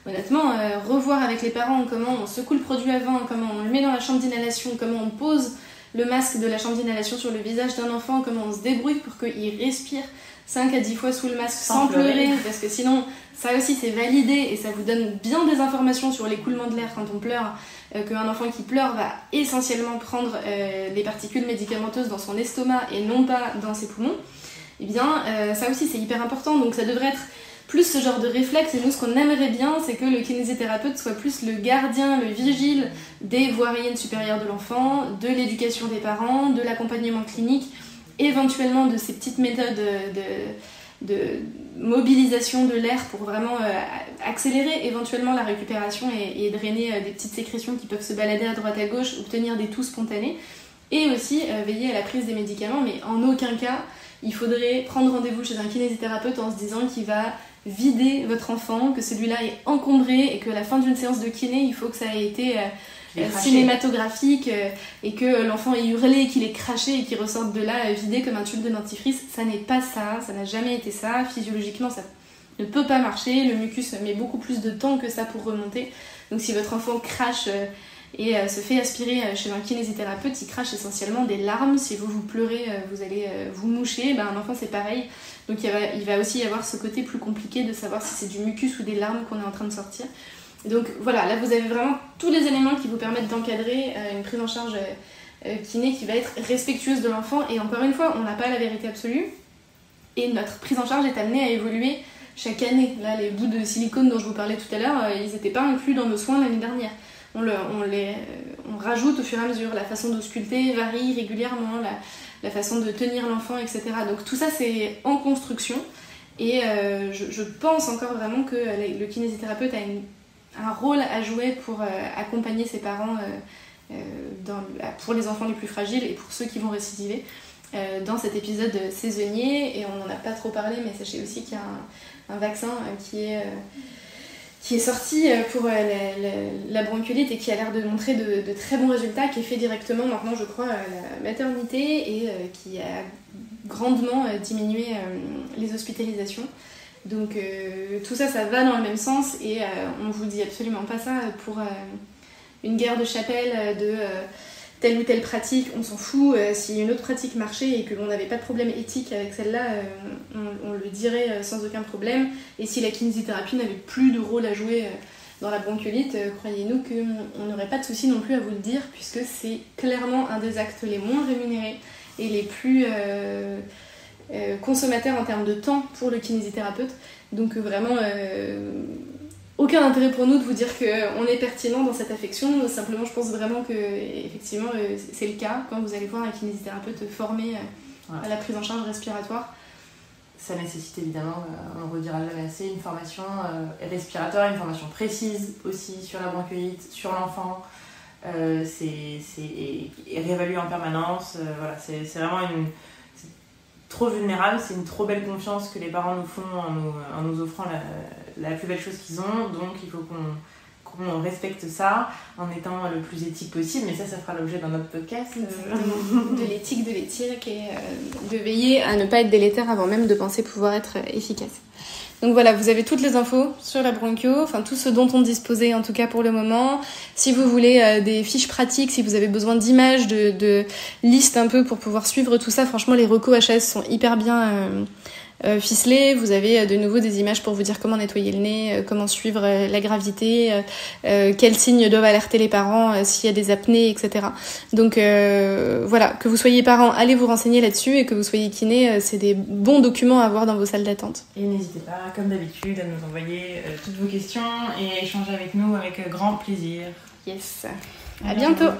honnêtement, revoir avec les parents comment on secoue le produit avant, comment on le met dans la chambre d'inhalation, comment on pose le masque de la chambre d'inhalation sur le visage d'un enfant, comment on se débrouille pour qu'il respire 5 à 10 fois sous le masque sans pleurer, parce que sinon ça aussi c'est validé et ça vous donne bien des informations sur l'écoulement de l'air quand on pleure, qu'un enfant qui pleure va essentiellement prendre les particules médicamenteuses dans son estomac et non pas dans ses poumons. Et bien ça aussi c'est hyper important, donc ça devrait être plus ce genre de réflexe, et nous ce qu'on aimerait bien c'est que le kinésithérapeute soit plus le gardien, le vigile des voies aériennes supérieures de l'enfant, de l'éducation des parents, de l'accompagnement clinique, éventuellement de ces petites méthodes de mobilisation de l'air pour vraiment accélérer éventuellement la récupération et drainer des petites sécrétions qui peuvent se balader à droite à gauche, obtenir des toux spontanés, et aussi veiller à la prise des médicaments, mais en aucun cas il faudrait prendre rendez-vous chez un kinésithérapeute en se disant qu'il va vider votre enfant, que celui-là est encombré et qu'à la fin d'une séance de kiné, il faut que ça ait été cinématographique et que l'enfant ait hurlé, qu'il ait craché et qu'il ressorte de là vidé comme un tube de dentifrice. Ça n'est pas ça n'a jamais été ça. Physiologiquement, ça ne peut pas marcher. Le mucus met beaucoup plus de temps que ça pour remonter. Donc si votre enfant crache et se fait aspirer chez un kinésithérapeute, il crache essentiellement des larmes. Si vous pleurez, vous allez vous moucher. Un enfant c'est pareil. Donc il va aussi y avoir ce côté plus compliqué de savoir si c'est du mucus ou des larmes qu'on est en train de sortir. Donc voilà, là vous avez vraiment tous les éléments qui vous permettent d'encadrer une prise en charge kiné qui va être respectueuse de l'enfant. Et encore une fois, on n'a pas la vérité absolue. Et notre prise en charge est amenée à évoluer chaque année. Là, les bouts de silicone dont je vous parlais tout à l'heure, ils n'étaient pas inclus dans nos soins l'année dernière. On rajoute au fur et à mesure. La façon d'ausculter varie régulièrement, la façon de tenir l'enfant, etc. Donc tout ça, c'est en construction. Et je pense encore vraiment que le kinésithérapeute a un rôle à jouer pour accompagner ses parents pour les enfants les plus fragiles et pour ceux qui vont récidiver dans cet épisode saisonnier. Et on n'en a pas trop parlé, mais sachez aussi qu'il y a un vaccin qui est sorti pour la bronchiolite et qui a l'air de montrer de très bons résultats, qui est fait directement maintenant, je crois, à la maternité et qui a grandement diminué les hospitalisations. Donc tout ça, ça va dans le même sens et on vous dit absolument pas ça pour une guerre de chapelle de telle ou telle pratique, on s'en fout. Si une autre pratique marchait et que l'on n'avait pas de problème éthique avec celle-là, on le dirait sans aucun problème. Et si la kinésithérapie n'avait plus de rôle à jouer dans la bronchiolite, croyez-nous qu'on n'aurait pas de souci non plus à vous le dire, puisque c'est clairement un des actes les moins rémunérés et les plus consommateurs en termes de temps pour le kinésithérapeute. Donc vraiment... aucun intérêt pour nous de vous dire qu'on est pertinent dans cette affection. Simplement, je pense vraiment que effectivement, c'est le cas quand vous allez voir un kinésithérapeute formé à la prise en charge respiratoire. Ça nécessite évidemment, on le redira jamais assez, une formation respiratoire, une formation précise aussi sur la bronchiolite, sur l'enfant. C'est réévalué en permanence. Voilà, c'est vraiment trop vulnérable, c'est une trop belle confiance que les parents nous font en nous offrant la plus belle chose qu'ils ont, donc il faut qu'on respecte ça en étant le plus éthique possible, mais ça fera l'objet d'un autre podcast. De l'éthique et de veiller à ne pas être délétère avant même de penser pouvoir être efficace. Donc voilà, vous avez toutes les infos sur la bronchio, enfin tout ce dont on disposait en tout cas pour le moment. Si vous voulez des fiches pratiques, si vous avez besoin d'images, de listes un peu pour pouvoir suivre tout ça, franchement les recos HS sont hyper bien ficelés. Vous avez de nouveau des images pour vous dire comment nettoyer le nez, comment suivre la gravité, quels signes doivent alerter les parents s'il y a des apnées, etc. Donc voilà, que vous soyez parents, allez vous renseigner là-dessus, et que vous soyez kiné, c'est des bons documents à avoir dans vos salles d'attente. Et n'hésitez pas, comme d'habitude, à nous envoyer toutes vos questions et à échanger avec nous avec grand plaisir. Yes. À bientôt.